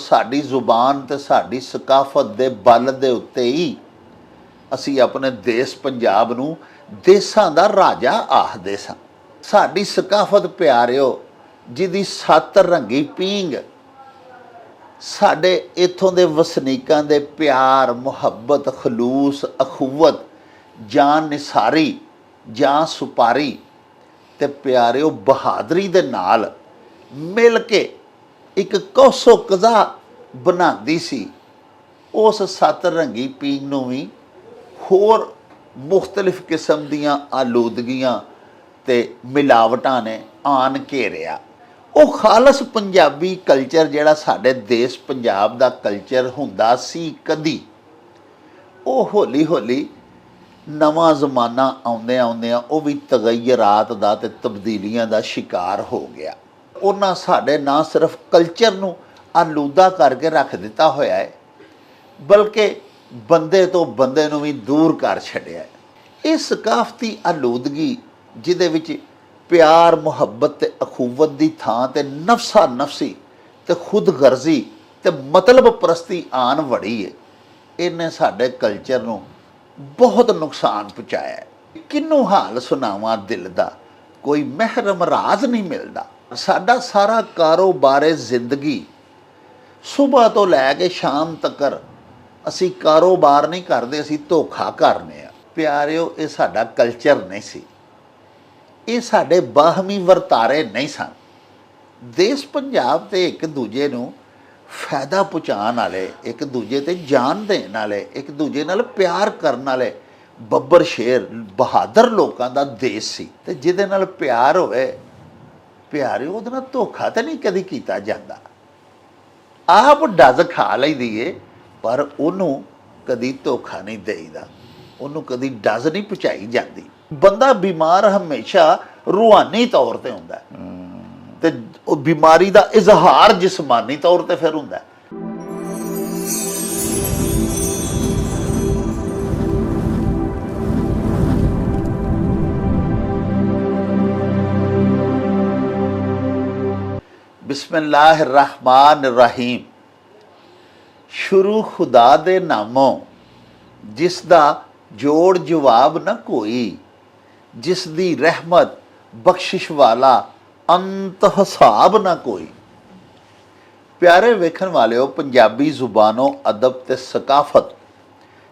साड़ी जुबान ते साड़ी सकाफत दे बल दे उत्ते ही असी अपने देश पंजाब नूं देसां दा राजा आखदे सां। साड़ी सकाफत प्यारिओ जिहदी सत्त रंगी पींग साडे इत्थों दे वसनीकां दे प्यार मुहब्बत खलूस अखुवत जान निसारी जान सुपारी ते प्यारिओ बहादरी दे नाल मिल के एक कौसो कज़ा बनांदी सी। उस सत्त रंगी पींग नूं भी होर मुख्तलिफ किस्म दीआं आलूदगियां ते मिलावटां ने आन घेरिया। वो खालस पंजाबी कल्चर जिहड़ा साडे देश पंजाब दा कल्चर हुंदा सी कदी, वो हौली हौली नवां जमाना आउंदे आउंदियां वो भी तगयरात दा ते तब्दीलियां दा शिकार हो गया। उन्हां साडे ना सिर्फ कल्चर नूं आलूदा करके रख दिता होया है, बल्कि बंदे तो बंदे नूं भी दूर कर छड्डिया है। इस सकाफती आलूदगी जिहदे विच प्यार मुहब्बत ते अखूवत दी थां ते नफसा नफसी ते खुद गर्जी ते मतलब परस्ती आन वड़ी है, इन्हें साडे कल्चर नूं बहुत नुकसान पहुँचाया है। किनू हाल सुनावां दिल दा, कोई महरम राज नहीं मिलता। साडा सारा कारोबारे जिंदगी सुबह तो लैके शाम तकर असी कारोबार नहीं करते, असी धोखा करने आ। प्यारिओ ये साडा कल्चर नहीं सी, ये साडे बाहमी वरतारे नहीं सन। देश पंजाब ते एक दूजे नूं फायदा पहुँचाने वाले, एक दूजे ते जान देने वाले, एक दूजे नाल प्यार करने वाले बब्बर शेर बहादुर लोगों का देश सी। ते जिहदे नाल प्यार होवे प्यारे उहदे नाल धोखा तो नहीं कदी कीता जांदा। आप डज खा लईदी है पर उहनूं कदी धोखा नहीं देईदा, उहनूं कदी डज नहीं पहुँचाई जाती। बंदा बीमार हमेशा रूहानी तौर पर हुंदा ते उह बीमारी का इजहार जिसमानी तौर पर फिर हुंदा। बिस्मिल्लाहिर्रहमानिर्रहीम। शुरू खुदा दे नामों जिसदा जोड़ जवाब न कोई, जिसदी रहमत बख्शिश वाला अंत हिसाब न कोई। प्यारे वेखण वालिओ, पंजाबी जुबानों अदब ते सकाफत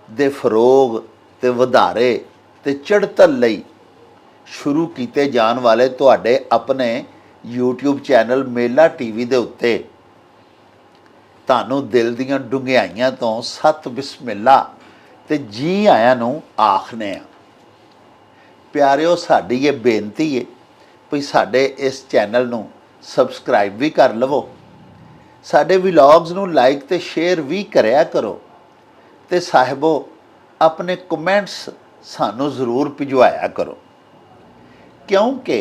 दे फरोग ते वधारे ते चढ़तल लई शुरू किए जान वाले तुहाडे अपने यूट्यूब चैनल मेला टीवी दे उत्ते तानू दिल दीआं डुंगियाइयां तो सत बिस्मिल्ला ते जी आयां नूं आखने आ। प्यारिओ, साडी ये बेनती है भी साडे इस चैनल नूं सबसक्राइब भी कर लवो, साडे व्लॉग्स नूं लाइक ते शेयर भी करया करो ते साहिबो अपने कमेंट्स सानू जरूर भिजवाया करो, क्योंकि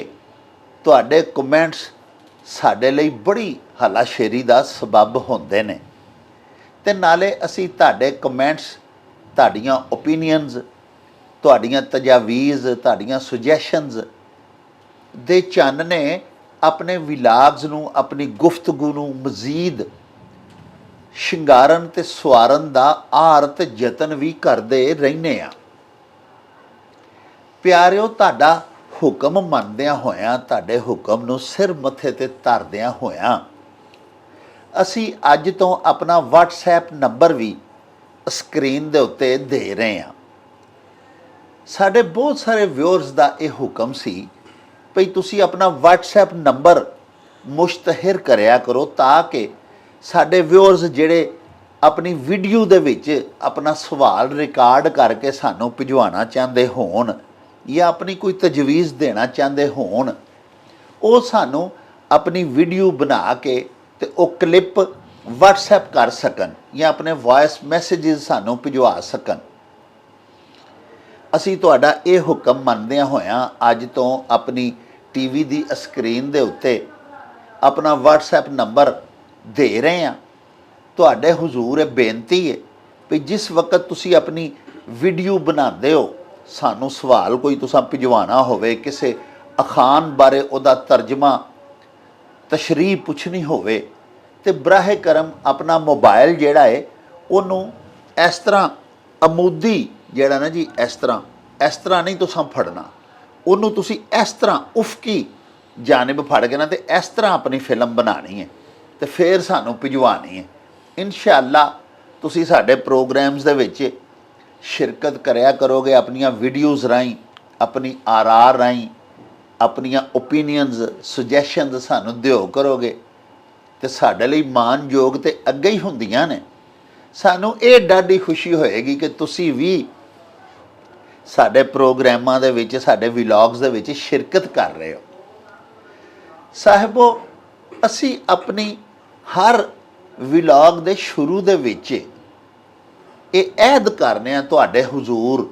तुहाडे कमेंट्स साडे लई बड़ी हलाशेरी दा सबब होंदे ने ते नाले असी तुहाडे कमेंट्स, तुहाडीआं ओपीनियंस, तुहाडीआं तजावीज़, तुहाडीआं सुजैशनस दे चानने अपने विलाग्स नूं, अपनी गुफ्तगू नूं मज़ीद शिंगारन ते सवारन दा आर ते जतन भी करदे रहिंदे आ। प्यारिओ, तुहाडा हुक्म मनदियां होयां, तुहाडे हुक्म नूं सिर मत्थे ते धरदियां होयां असी अज तो अपना व्हाट्सएप नंबर भी स्क्रीन दे उत्ते दे रहे हैं। साडे बहुत सारे व्यूअर्स दा ये हुक्म सी भई तुसी अपना व्हाट्सएप नंबर मुश्तहिर करया करो ताकि साडे व्यूअर्स जिहड़े अपनी वीडियो दे विच अपना सवाल रिकॉर्ड करके सानू भिजवाना चाहते होण या अपनी कोई तजवीज़ देना चाहते होण, वो सानू अपनी वीडियो बना के ते वो क्लिप व्हाट्सएप कर सकन या अपने वॉइस मैसेजेस सानू भिजवा सकन। असी तुहाडा ये हुक्म मनदियां होयां अज तो अपनी टीवी दी स्क्रीन दे उत्ते अपना व्हाट्सएप नंबर दे रहे हैं। तुहाडे हुजूर ये बेनती है भी जिस वक्त तुसी अपनी वीडियो बनाते हो, सानू सवाल कोई तुसां भिजवाना होवे, किसी अखान बारे उहदा तर्जमा तशरीह पुछनी होवे ਤੇ ਬਰਾਹੇ ਕਰਮ ਆਪਣਾ ਮੋਬਾਈਲ ਜਿਹੜਾ ਹੈ ਉਹਨੂੰ ਇਸ ਤਰ੍ਹਾਂ ਅਮੂਦੀ ਜਿਹੜਾ ਨਾ ਜੀ, ਇਸ ਤਰ੍ਹਾਂ ਨਹੀਂ ਤੁਸੀਂ ਫੜਨਾ ਉਹਨੂੰ, ਤੁਸੀਂ ਇਸ ਤਰ੍ਹਾਂ ਉਫਕੀ ਜਾਨਿਬ ਫੜ ਕੇ ਨਾ ਤੇ ਇਸ ਤਰ੍ਹਾਂ ਆਪਣੀ ਫਿਲਮ ਬਣਾਉਣੀ ਹੈ ਤੇ ਫਿਰ ਸਾਨੂੰ ਭਿਜਵਾਉਣੀ ਹੈ। ਇਨਸ਼ਾਅੱਲਾ ਤੁਸੀਂ ਸਾਡੇ ਪ੍ਰੋਗਰਾਮਸ ਦੇ ਵਿੱਚ ਸ਼ਿਰਕਤ ਕਰਿਆ ਕਰੋਗੇ, ਆਪਣੀਆਂ ਵੀਡੀਓਜ਼ ਰਾਹੀਂ, ਆਪਣੀ ਆਰਾਰ ਰਾਹੀਂ, ਆਪਣੀਆਂ ਓਪੀਨੀਅਨਸ ਸੁਜੈਸ਼ਨਸ ਸਾਨੂੰ ਦਿਓ ਕਰੋਗੇ ਤੇ ਸਾਡੇ ਲਈ ਮਾਣਯੋਗ ਤੇ ਅੱਗੇ ਹੀ ਹੁੰਦੀਆਂ ਨੇ। ਸਾਨੂੰ ਇਹ ਡਾਢੀ ਖੁਸ਼ੀ ਹੋਏਗੀ ਕਿ ਤੁਸੀਂ ਵੀ ਸਾਡੇ ਪ੍ਰੋਗਰਾਮਾਂ ਦੇ ਵਿੱਚ, ਸਾਡੇ ਵਲੌਗਸ ਦੇ ਵਿੱਚ ਸ਼ਿਰਕਤ ਕਰ ਰਹੇ ਹੋ। ਸਾਹਿਬੋ, ਅਸੀਂ ਆਪਣੀ ਹਰ ਵਲੌਗ ਦੇ ਸ਼ੁਰੂ ਦੇ ਵਿੱਚ ਇਹ ਅਹਿਦ ਕਰਨੇ ਆ ਤੁਹਾਡੇ ਹੁਜ਼ੂਰ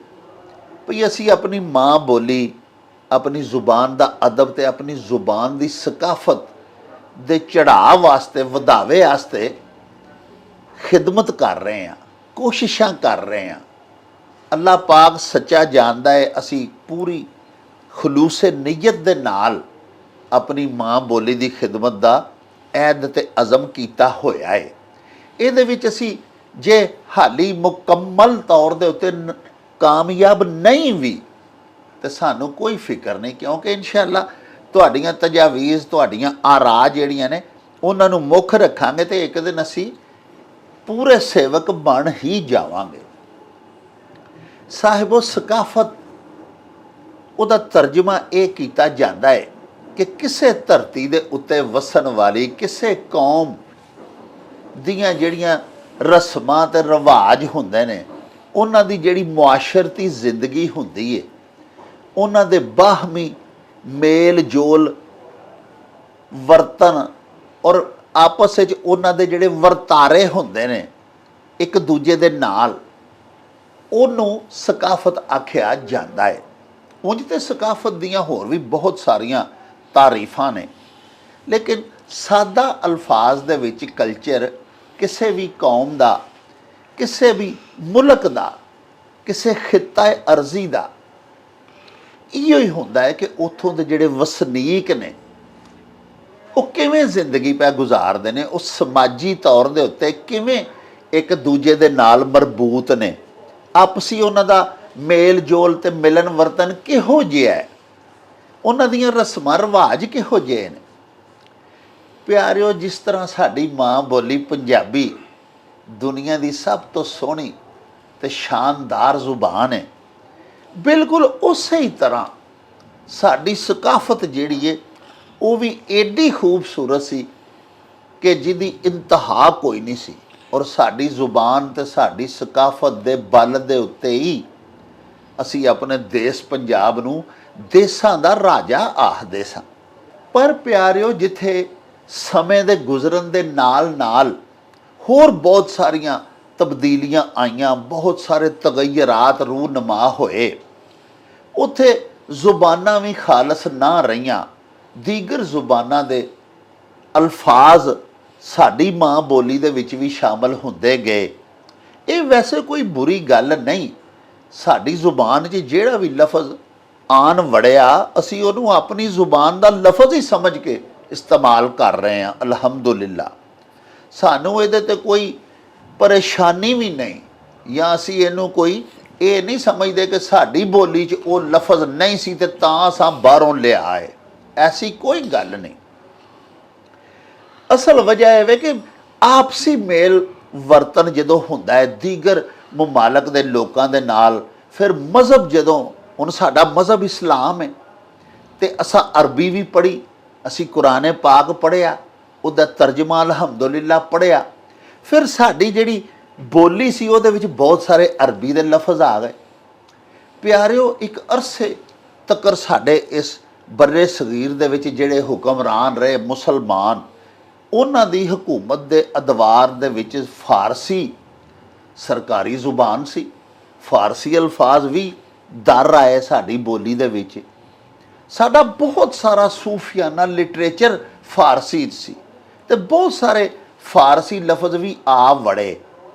ਵੀ ਅਸੀਂ ਆਪਣੀ ਮਾਂ ਬੋਲੀ, ਆਪਣੀ ਜ਼ੁਬਾਨ ਦਾ ਅਦਬ ਤੇ ਆਪਣੀ ਜ਼ੁਬਾਨ ਦੀ ਸਕਾਫਤ ਦੇ ਚੜ੍ਹਾਅ ਵਾਸਤੇ, ਵਧਾਵੇ ਵਾਸਤੇ ਖਿਦਮਤ ਕਰ ਰਹੇ ਹਾਂ, ਕੋਸ਼ਿਸ਼ਾਂ ਕਰ ਰਹੇ ਹਾਂ। ਅੱਲਾਹ ਪਾਕ ਸੱਚਾ ਜਾਣਦਾ ਹੈ ਅਸੀਂ ਪੂਰੀ ਖਲੂਸੇ ਨੀਅਤ ਦੇ ਨਾਲ ਆਪਣੀ ਮਾਂ ਬੋਲੀ ਦੀ ਖਿਦਮਤ ਦਾ ਅਹਿਦ ਤੇ ਅਜ਼ਮ ਕੀਤਾ ਹੋਇਆ ਹੈ। ਇਹਦੇ ਵਿੱਚ ਅਸੀਂ ਜੇ ਹਾਲੀ ਮੁਕੰਮਲ ਤੌਰ ਦੇ ਉੱਤੇ ਕਾਮਯਾਬ ਨਹੀਂ ਵੀ ਤੇ ਸਾਨੂੰ ਕੋਈ ਫਿਕਰ ਨਹੀਂ, ਕਿਉਂਕਿ ਇਨਸ਼ਾਅੱਲਾ ਤੁਹਾਡੀਆਂ ਤਜਾਵੀਜ਼, ਤੁਹਾਡੀਆਂ ਆਰਾ ਜਿਹੜੀਆਂ ਨੇ ਉਹਨਾਂ ਨੂੰ ਮੁੱਖ ਰੱਖਾਂਗੇ ਤੇ ਇੱਕ ਦਿਨ ਅਸੀਂ ਪੂਰੇ ਸੇਵਕ ਬਣ ਹੀ ਜਾਵਾਂਗੇ। ਸਾਹਿਬੋ, ਸਕਾਫਤ ਉਹਦਾ ਤਰਜਮਾ ਇਹ ਕੀਤਾ ਜਾਂਦਾ ਹੈ ਕਿ ਕਿਸੇ ਧਰਤੀ ਦੇ ਉੱਤੇ ਵਸਣ ਵਾਲੀ ਕਿਸੇ ਕੌਮ ਦੀਆਂ ਜਿਹੜੀਆਂ ਰਸਮਾਂ ਤੇ ਰਿਵਾਜ ਹੁੰਦੇ ਨੇ, ਉਹਨਾਂ ਦੀ ਜਿਹੜੀ ਮੁਆਸ਼ਰਤੀ ਜ਼ਿੰਦਗੀ ਹੁੰਦੀ ਹੈ, ਉਹਨਾਂ ਦੇ ਬਾਹਮੀ ਮੇਲ ਜੋਲ ਵਰਤਨ ਔਰ ਆਪਸ ਵਿੱਚ ਉਹਨਾਂ ਦੇ ਜਿਹੜੇ ਵਰਤਾਰੇ ਹੁੰਦੇ ਨੇ ਇੱਕ ਦੂਜੇ ਦੇ ਨਾਲ, ਉਹਨੂੰ ਸਕਾਫਤ ਆਖਿਆ ਜਾਂਦਾ ਹੈ। ਉਂਝ ਤੇ ਸਕਾਫਤ ਦੀਆਂ ਹੋਰ ਵੀ ਬਹੁਤ ਸਾਰੀਆਂ ਤਾਰੀਫਾਂ ਨੇ, ਲੇਕਿਨ ਸਾਦਾ ਅਲਫਾਜ਼ ਦੇ ਵਿੱਚ ਕਲਚਰ ਕਿਸੇ ਵੀ ਕੌਮ ਦਾ, ਕਿਸੇ ਵੀ ਮੁਲਕ ਦਾ, ਕਿਸੇ ਖਿੱਤਾ ਅਰਜ਼ੀ ਦਾ ਇਹੋ ਹੀ ਹੁੰਦਾ ਹੈ ਕਿ ਉੱਥੋਂ ਦੇ ਜਿਹੜੇ ਵਸਨੀਕ ਨੇ ਉਹ ਕਿਵੇਂ ਜ਼ਿੰਦਗੀ ਪੈ ਗੁਜ਼ਾਰਦੇ ਨੇ, ਉਹ ਸਮਾਜੀ ਤੌਰ ਦੇ ਉੱਤੇ ਕਿਵੇਂ ਇੱਕ ਦੂਜੇ ਦੇ ਨਾਲ ਮਰਬੂਤ ਨੇ, ਆਪਸੀ ਉਹਨਾਂ ਦਾ ਮੇਲ ਜੋਲ ਤੇ ਮਿਲਨ ਵਰਤਨ ਕਿਹੋ ਜਿਹਾ ਹੈ, ਉਹਨਾਂ ਦੀਆਂ ਰਸਮਾਂ ਰਿਵਾਜ ਕਿਹੋ ਜਿਹੇ ਨੇ। ਪਿਆਰਿਓ, ਜਿਸ ਤਰ੍ਹਾਂ ਸਾਡੀ ਮਾਂ ਬੋਲੀ ਪੰਜਾਬੀ ਦੁਨੀਆ ਦੀ ਸਭ ਤੋਂ ਸੋਹਣੀ ਤੇ ਸ਼ਾਨਦਾਰ ਜ਼ੁਬਾਨ ਹੈ, ਬਿਲਕੁਲ ਉਸੇ ਹੀ ਤਰ੍ਹਾਂ ਸਾਡੀ ਸਕਾਫਤ ਜਿਹੜੀ ਹੈ ਉਹ ਵੀ ਏਡੀ ਖੂਬਸੂਰਤ ਸੀ ਕਿ ਜਿਹਦੀ ਇੰਤਹਾ ਕੋਈ ਨਹੀਂ ਸੀ। ਔਰ ਸਾਡੀ ਜ਼ੁਬਾਨ ਤੇ ਸਾਡੀ ਸਕਾਫਤ ਦੇ ਬਲ ਦੇ ਉੱਤੇ ਹੀ ਅਸੀਂ ਆਪਣੇ ਦੇਸ਼ ਪੰਜਾਬ ਨੂੰ ਦੇਸਾਂ ਦਾ ਰਾਜਾ ਆਖਦੇ ਸਾਂ। ਪਰ ਪਿਆਰਿਓ, ਜਿੱਥੇ ਸਮੇਂ ਦੇ ਗੁਜ਼ਰਨ ਦੇ ਨਾਲ ਨਾਲ ਹੋਰ ਬਹੁਤ ਸਾਰੀਆਂ ਤਬਦੀਲੀਆਂ ਆਈਆਂ, ਬਹੁਤ ਸਾਰੇ ਤਗੱਯਰਾਤ ਰੂਨਮਾ ਹੋਏ, ਉੱਥੇ ਜ਼ੁਬਾਨਾਂ ਵੀ ਖਾਲਸ ਨਾ ਰਹੀਆਂ, ਦੀਗਰ ਜ਼ੁਬਾਨਾਂ ਦੇ ਅਲਫਾਜ਼ ਸਾਡੀ ਮਾਂ ਬੋਲੀ ਦੇ ਵਿੱਚ ਵੀ ਸ਼ਾਮਲ ਹੁੰਦੇ ਗਏ। ਇਹ ਵੈਸੇ ਕੋਈ ਬੁਰੀ ਗੱਲ ਨਹੀਂ। ਸਾਡੀ ਜ਼ੁਬਾਨ 'ਚ ਜਿਹੜਾ ਵੀ ਲਫ਼ਜ਼ ਆਨ ਵੜਿਆ, ਅਸੀਂ ਉਹਨੂੰ ਆਪਣੀ ਜ਼ੁਬਾਨ ਦਾ ਲਫ਼ਜ਼ ਹੀ ਸਮਝ ਕੇ ਇਸਤੇਮਾਲ ਕਰ ਰਹੇ ਹਾਂ। ਅਲਹਮਦੁਲਿਲਾ, ਸਾਨੂੰ ਇਹਦੇ ਤੇ ਕੋਈ ਪਰੇਸ਼ਾਨੀ ਵੀ ਨਹੀਂ, ਜਾਂ ਅਸੀਂ ਇਹਨੂੰ ਕੋਈ ਇਹ ਨਹੀਂ ਸਮਝਦੇ ਕਿ ਸਾਡੀ ਬੋਲੀ 'ਚ ਉਹ ਲਫ਼ਜ਼ ਨਹੀਂ ਸੀ ਤੇ ਤਾਂ ਅਸਾਂ ਬਾਹਰੋਂ ਲਿਆ ਹੈ। ਐਸੀ ਕੋਈ ਗੱਲ ਨਹੀਂ। ਅਸਲ ਵਜ੍ਹਾ ਇਹ ਹੈ ਕਿ ਆਪਸੀ ਮੇਲ ਵਰਤਨ ਜਦੋਂ ਹੁੰਦਾ ਹੈ ਦੀਗਰ ਮੁਮਾਲਕ ਦੇ ਲੋਕਾਂ ਦੇ ਨਾਲ, ਫਿਰ ਮਜ਼ਹਬ ਜਦੋਂ, ਹੁਣ ਸਾਡਾ ਮਜ਼ਹਬ ਇਸਲਾਮ ਹੈ ਤੇ ਅਸਾਂ ਅਰਬੀ ਵੀ ਪੜ੍ਹੀ, ਅਸੀਂ ਕੁਰਾਨ ਪਾਕ ਪੜ੍ਹਿਆ, ਉਹਦਾ ਤਰਜਮਾ ਅਲਹਮਦੁਲਿਲਾ ਪੜ੍ਹਿਆ, ਫਿਰ ਸਾਡੀ ਜਿਹੜੀ ਬੋਲੀ ਸੀ ਉਹਦੇ ਵਿੱਚ ਬਹੁਤ ਸਾਰੇ ਅਰਬੀ ਦੇ ਲਫ਼ਜ਼ ਆ ਗਏ। ਪਿਆਰਿਓ, ਇੱਕ ਅਰਸੇ ਤੱਕ ਸਾਡੇ ਇਸ ਬਰੇ ਸਗੀਰ ਦੇ ਵਿੱਚ ਜਿਹੜੇ ਹੁਕਮਰਾਨ ਰਹੇ ਮੁਸਲਮਾਨ, ਉਹਨਾਂ ਦੀ ਹਕੂਮਤ ਦੇ ਅਦਵਾਰ ਦੇ ਵਿੱਚ ਫਾਰਸੀ ਸਰਕਾਰੀ ਜ਼ੁਬਾਨ ਸੀ। ਫਾਰਸੀ ਅਲਫਾਜ਼ ਵੀ ਦਰ ਆਏ ਸਾਡੀ ਬੋਲੀ ਦੇ ਵਿੱਚ। ਸਾਡਾ ਬਹੁਤ ਸਾਰਾ ਸੂਫੀਆਨਾ ਲਿਟਰੇਚਰ ਫਾਰਸੀ ਸੀ ਤੇ ਬਹੁਤ ਸਾਰੇ ਫਾਰਸੀ ਲਫ਼ਜ਼ ਵੀ ਆ ਵੜੇ।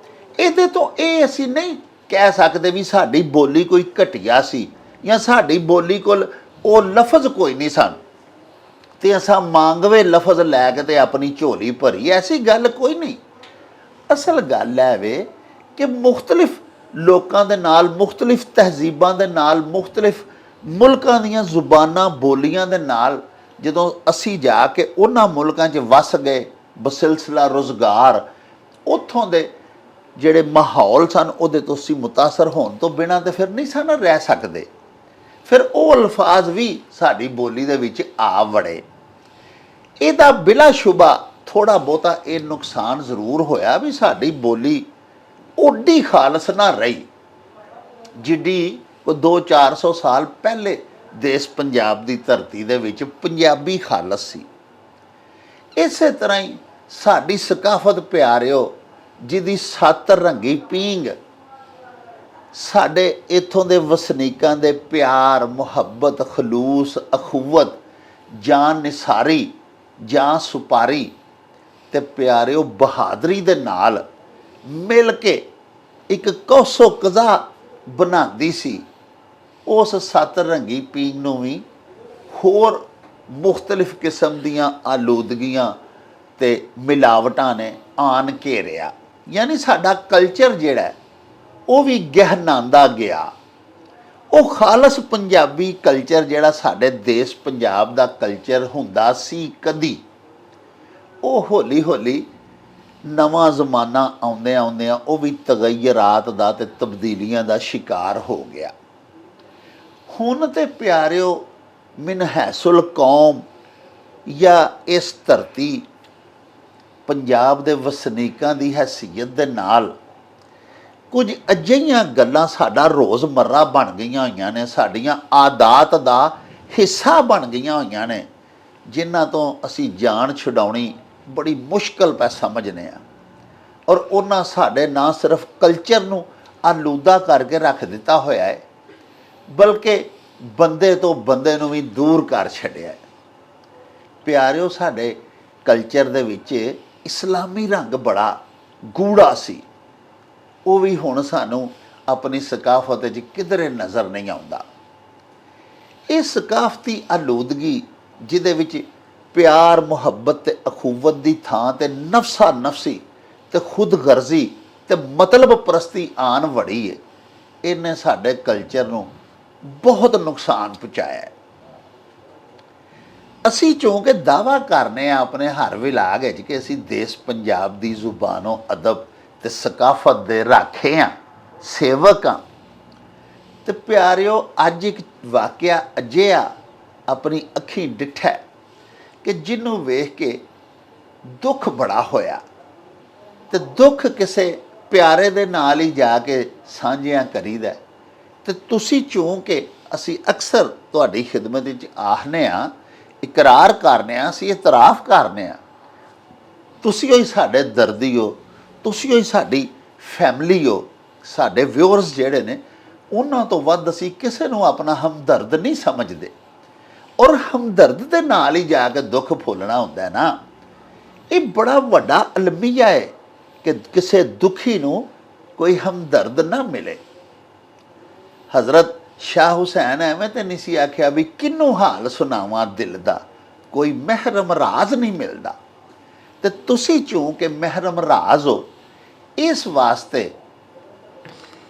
ਇਹਦੇ ਤੋਂ ਇਹ ਅਸੀਂ ਨਹੀਂ ਕਹਿ ਸਕਦੇ ਵੀ ਸਾਡੀ ਬੋਲੀ ਕੋਈ ਘਟੀਆ ਸੀ ਜਾਂ ਸਾਡੀ ਬੋਲੀ ਕੋਲ ਉਹ ਲਫ਼ਜ਼ ਕੋਈ ਨਹੀਂ ਸਨ। ਤੇ ਅਸਾਂ ਮੰਗਵੇ ਲਫ਼ਜ਼ ਲੈ ਕੇ ਤੇ ਆਪਣੀ ਝੋਲੀ ਭਰੀ। ਐਸੀ ਗੱਲ ਕੋਈ ਨਹੀਂ। ਅਸਲ ਗੱਲ ਹੈ ਵੇ ਕਿ ਮੁਖਤਲਿਫ ਲੋਕਾਂ ਦੇ ਨਾਲ, ਮੁਖਤਲਿਫ ਤਹਿਜ਼ੀਬਾਂ ਦੇ ਨਾਲ, ਮੁਖਤਲਿਫ ਮੁਲਕਾਂ ਦੀਆਂ ਜ਼ੁਬਾਨਾਂ ਬੋਲੀਆਂ ਦੇ ਨਾਲ ਜਦੋਂ ਅਸੀਂ ਜਾ ਕੇ ਉਹਨਾਂ ਮੁਲਕਾਂ 'ਚ ਵਸ ਗਏ, ਬਸਿਲਸਿਲਾ ਰੁਜ਼ਗਾਰ ਉੱਥੋਂ ਦੇ ਜਿਹੜੇ ਮਾਹੌਲ ਸਨ ਉਹਦੇ ਤੋਂ ਅਸੀਂ ਮੁਤਾਸਰ ਹੋਣ ਤੋਂ ਬਿਨਾਂ ਤੇ ਫਿਰ ਨਹੀਂ ਸਨ ਰਹਿ ਸਕਦੇ। ਫਿਰ ਉਹ ਅਲਫਾਜ਼ ਵੀ ਸਾਡੀ ਬੋਲੀ ਦੇ ਵਿੱਚ ਆ ਵੜੇ। ਇਹਦਾ ਬਿਲਾ ਸ਼ੁਬਾ ਥੋੜ੍ਹਾ ਬਹੁਤਾ ਇਹ ਨੁਕਸਾਨ ਜ਼ਰੂਰ ਹੋਇਆ ਵੀ ਸਾਡੀ ਬੋਲੀ ਓਡੀ ਖਾਲਸ ਨਾ ਰਹੀ ਜਿੱਡੀ ਕੋਈ 200-400 ਸਾਲ ਪਹਿਲੇ ਦੇਸ਼ ਪੰਜਾਬ ਦੀ ਧਰਤੀ ਦੇ ਵਿੱਚ ਪੰਜਾਬੀ ਖਾਲਸ ਸੀ। ਇਸੇ ਤਰ੍ਹਾਂ ਹੀ ਸਾਡੀ ਸਕਾਫਤ ਪਿਆਰਿਓ, ਜਿਹਦੀ 7 ਰੰਗੀ ਪੀਂਘ ਸਾਡੇ ਇੱਥੋਂ ਦੇ ਵਸਨੀਕਾਂ ਦੇ ਪਿਆਰ, ਮੁਹੱਬਤ, ਖਲੂਸ, ਅਖੂਵਤ, ਜਾਨ ਨਿਸਾਰੀ, ਜਾਂ ਸੁਪਾਰੀ ਤੇ ਪਿਆਰਿਓ ਬਹਾਦਰੀ ਦੇ ਨਾਲ ਮਿਲ ਕੇ ਇੱਕ ਕੌਸੋ ਕਜ਼ਾ ਬਣਾਉਂਦੀ ਸੀ। ਉਸ 7 ਰੰਗੀ ਪੀਂਘ ਨੂੰ ਵੀ ਹੋਰ ਮੁਖਤਲਿਫ ਕਿਸਮ ਦੀਆਂ ਆਲੂਦਗੀਆਂ ਤੇ ਮਿਲਾਵਟਾਂ ਨੇ ਆਣ ਘੇਰਿਆ। ਯਾਨੀ ਸਾਡਾ ਕਲਚਰ ਜਿਹੜਾ ਉਹ ਵੀ ਗਹਿਨਾਂਦਾ ਗਿਆ। ਉਹ ਖਾਲਸ ਪੰਜਾਬੀ ਕਲਚਰ ਜਿਹੜਾ ਸਾਡੇ ਦੇਸ਼ ਪੰਜਾਬ ਦਾ ਕਲਚਰ ਹੁੰਦਾ ਸੀ ਕਦੀ, ਉਹ ਹੌਲੀ ਹੌਲੀ ਨਵਾਂ ਜ਼ਮਾਨਾ ਆਉਂਦਿਆਂ ਆਉਂਦਿਆਂ ਉਹ ਵੀ ਤਗੱਯਰਾਤ ਦਾ ਤੇ ਤਬਦੀਲੀਆਂ ਦਾ ਸ਼ਿਕਾਰ ਹੋ ਗਿਆ। ਹੁਣ ਤੇ ਪਿਆਰਿਓ ਮਿਨ ਹੈਸੁਲ ਕੌਮ ਜਾਂ ਇਸ ਧਰਤੀ ਪੰਜਾਬ ਦੇ ਵਸਨੀਕਾਂ ਦੀ ਹੈਸੀਅਤ ਦੇ ਨਾਲ ਕੁਝ ਅਜਿਹੀਆਂ ਗੱਲਾਂ ਸਾਡਾ ਰੋਜ਼ਮर्रा ਬਣ ਗਈਆਂ ਹੋਈਆਂ ਨੇ, ਸਾਡੀਆਂ ਆਦਾਤ ਦਾ ਹਿੱਸਾ ਬਣ ਗਈਆਂ ਹੋਈਆਂ ਨੇ, ਜਿਨ੍ਹਾਂ ਤੋਂ ਅਸੀਂ ਜਾਨ ਛੁਡਾਉਣੀ ਬੜੀ ਮੁਸ਼ਕਲ ਪੈ ਸਮਝਦੇ ਹਾਂ। ਔਰ ਉਹਨਾਂ ਸਾਡੇ ਨਾ ਸਿਰਫ ਕਲਚਰ ਨੂੰ ਆਲੂਦਾ ਕਰਕੇ ਰੱਖ ਦਿੱਤਾ ਹੋਇਆ ਹੈ, ਬਲਕਿ ਬੰਦੇ ਤੋਂ ਬੰਦੇ ਨੂੰ ਵੀ ਦੂਰ ਕਰ ਛੱਡਿਆ ਹੈ। ਪਿਆਰਿਓ, ਸਾਡੇ ਕਲਚਰ ਦੇ ਵਿੱਚ ਇਸਲਾਮੀ ਰੰਗ ਬੜਾ ਗੂੜਾ ਸੀ, ਉਹ ਵੀ ਹੁਣ ਸਾਨੂੰ ਆਪਣੀ ਸਕਾਫਤ ਵਿੱਚ ਕਿਧਰੇ ਨਜ਼ਰ ਨਹੀਂ ਆਉਂਦਾ। ਇਹ ਸਕਾਫਤੀ ਆਲੂਦਗੀ ਜਿਹਦੇ ਵਿੱਚ ਪਿਆਰ, ਮੁਹੱਬਤ ਤੇ ਅਖੂਵਤ ਦੀ ਥਾਂ ਤੇ ਨਫਸਾ ਨਫਸੀ ਤੇ ਖੁਦਗਰਜ਼ੀ ਤੇ ਮਤਲਬ ਪ੍ਰਸਤੀ ਆਣ ਵੜੀ ਹੈ, ਇਹਨੇ ਸਾਡੇ ਕਲਚਰ ਨੂੰ ਬਹੁਤ ਨੁਕਸਾਨ ਪਹੁੰਚਾਇਆ ਹੈ। ਅਸੀਂ ਚੂੰਕਿ ਦਾਅਵਾ ਕਰਨੇ ਆ ਆਪਣੇ ਹਰ ਵਿਲਾਗ ਵਿੱਚ ਕਿ ਅਸੀਂ ਦੇਸ਼ ਪੰਜਾਬ ਦੀ ਜ਼ੁਬਾਨੋਂ ਅਦਬ ਤੇ ਸਕਾਫਤ ਦੇ ਰਾਖੇ ਹਾਂ, ਸੇਵਕ ਹਾਂ, ਤੇ ਪਿਆਰਿਓ ਅੱਜ ਇੱਕ ਵਾਕਿਆ ਅਜਿਹਾ ਆਪਣੀ ਅੱਖੀਂ ਡਿੱਠਾ ਕਿ ਜਿਹਨੂੰ ਵੇਖ ਕੇ ਦੁੱਖ ਬੜਾ ਹੋਇਆ। ਤੇ ਦੁੱਖ ਕਿਸੇ ਪਿਆਰੇ ਦੇ ਨਾਲ ਹੀ ਜਾ ਕੇ ਸਾਂਝਿਆਂ ਕਰੀਦਾ। ਤੇ ਤੁਸੀਂ ਚੂੰਕਿ ਅਸੀਂ ਅਕਸਰ ਤੁਹਾਡੀ ਖਿਦਮਤ ਵਿੱਚ ਆਖਦੇ ਹਾਂ, ਇਕਰਾਰ ਕਰਨੇ ਆ, ਅਸੀਂ ਇਤਰਾਫ ਕਰਨੇ ਆ, ਤੁਸੀਂ ਹੋਈ ਸਾਡੇ ਦਰਦੀ ਹੋ, ਤੁਸੀਂ ਹੋਈ ਸਾਡੀ ਫੈਮਿਲੀ ਹੋ। ਸਾਡੇ ਵਿਊਅਰਸ ਜਿਹੜੇ ਨੇ ਉਹਨਾਂ ਤੋਂ ਵੱਧ ਅਸੀਂ ਕਿਸੇ ਨੂੰ ਆਪਣਾ ਹਮਦਰਦ ਨਹੀਂ ਸਮਝਦੇ। ਔਰ ਹਮਦਰਦ ਦੇ ਨਾਲ ਹੀ ਜਾ ਕੇ ਦੁੱਖ ਫੋਲਣਾ ਹੁੰਦਾ ਨਾ, ਇਹ ਬੜਾ ਵੱਡਾ ਅਲਮੀਆ ਹੈ ਕਿ ਕਿਸੇ ਦੁਖੀ ਨੂੰ ਕੋਈ ਹਮਦਰਦ ਨਾ ਮਿਲੇ। ਹਜ਼ਰਤ ਸ਼ਾਹ ਹੁਸੈਨ ਐਵੇਂ ਤੇ ਨਹੀਂ ਸੀ ਆਖਿਆ ਵੀ ਕਿਹਨੂੰ ਹਾਲ ਸੁਣਾਵਾਂ ਦਿਲ ਦਾ, ਕੋਈ ਮਹਿਰਮ ਰਾਜ਼ ਨਹੀਂ ਮਿਲਦਾ। ਤੇ ਤੁਸੀਂ ਚੂੰਕਿ ਮਹਿਰਮ ਰਾਜ਼ ਹੋ, ਇਸ ਵਾਸਤੇ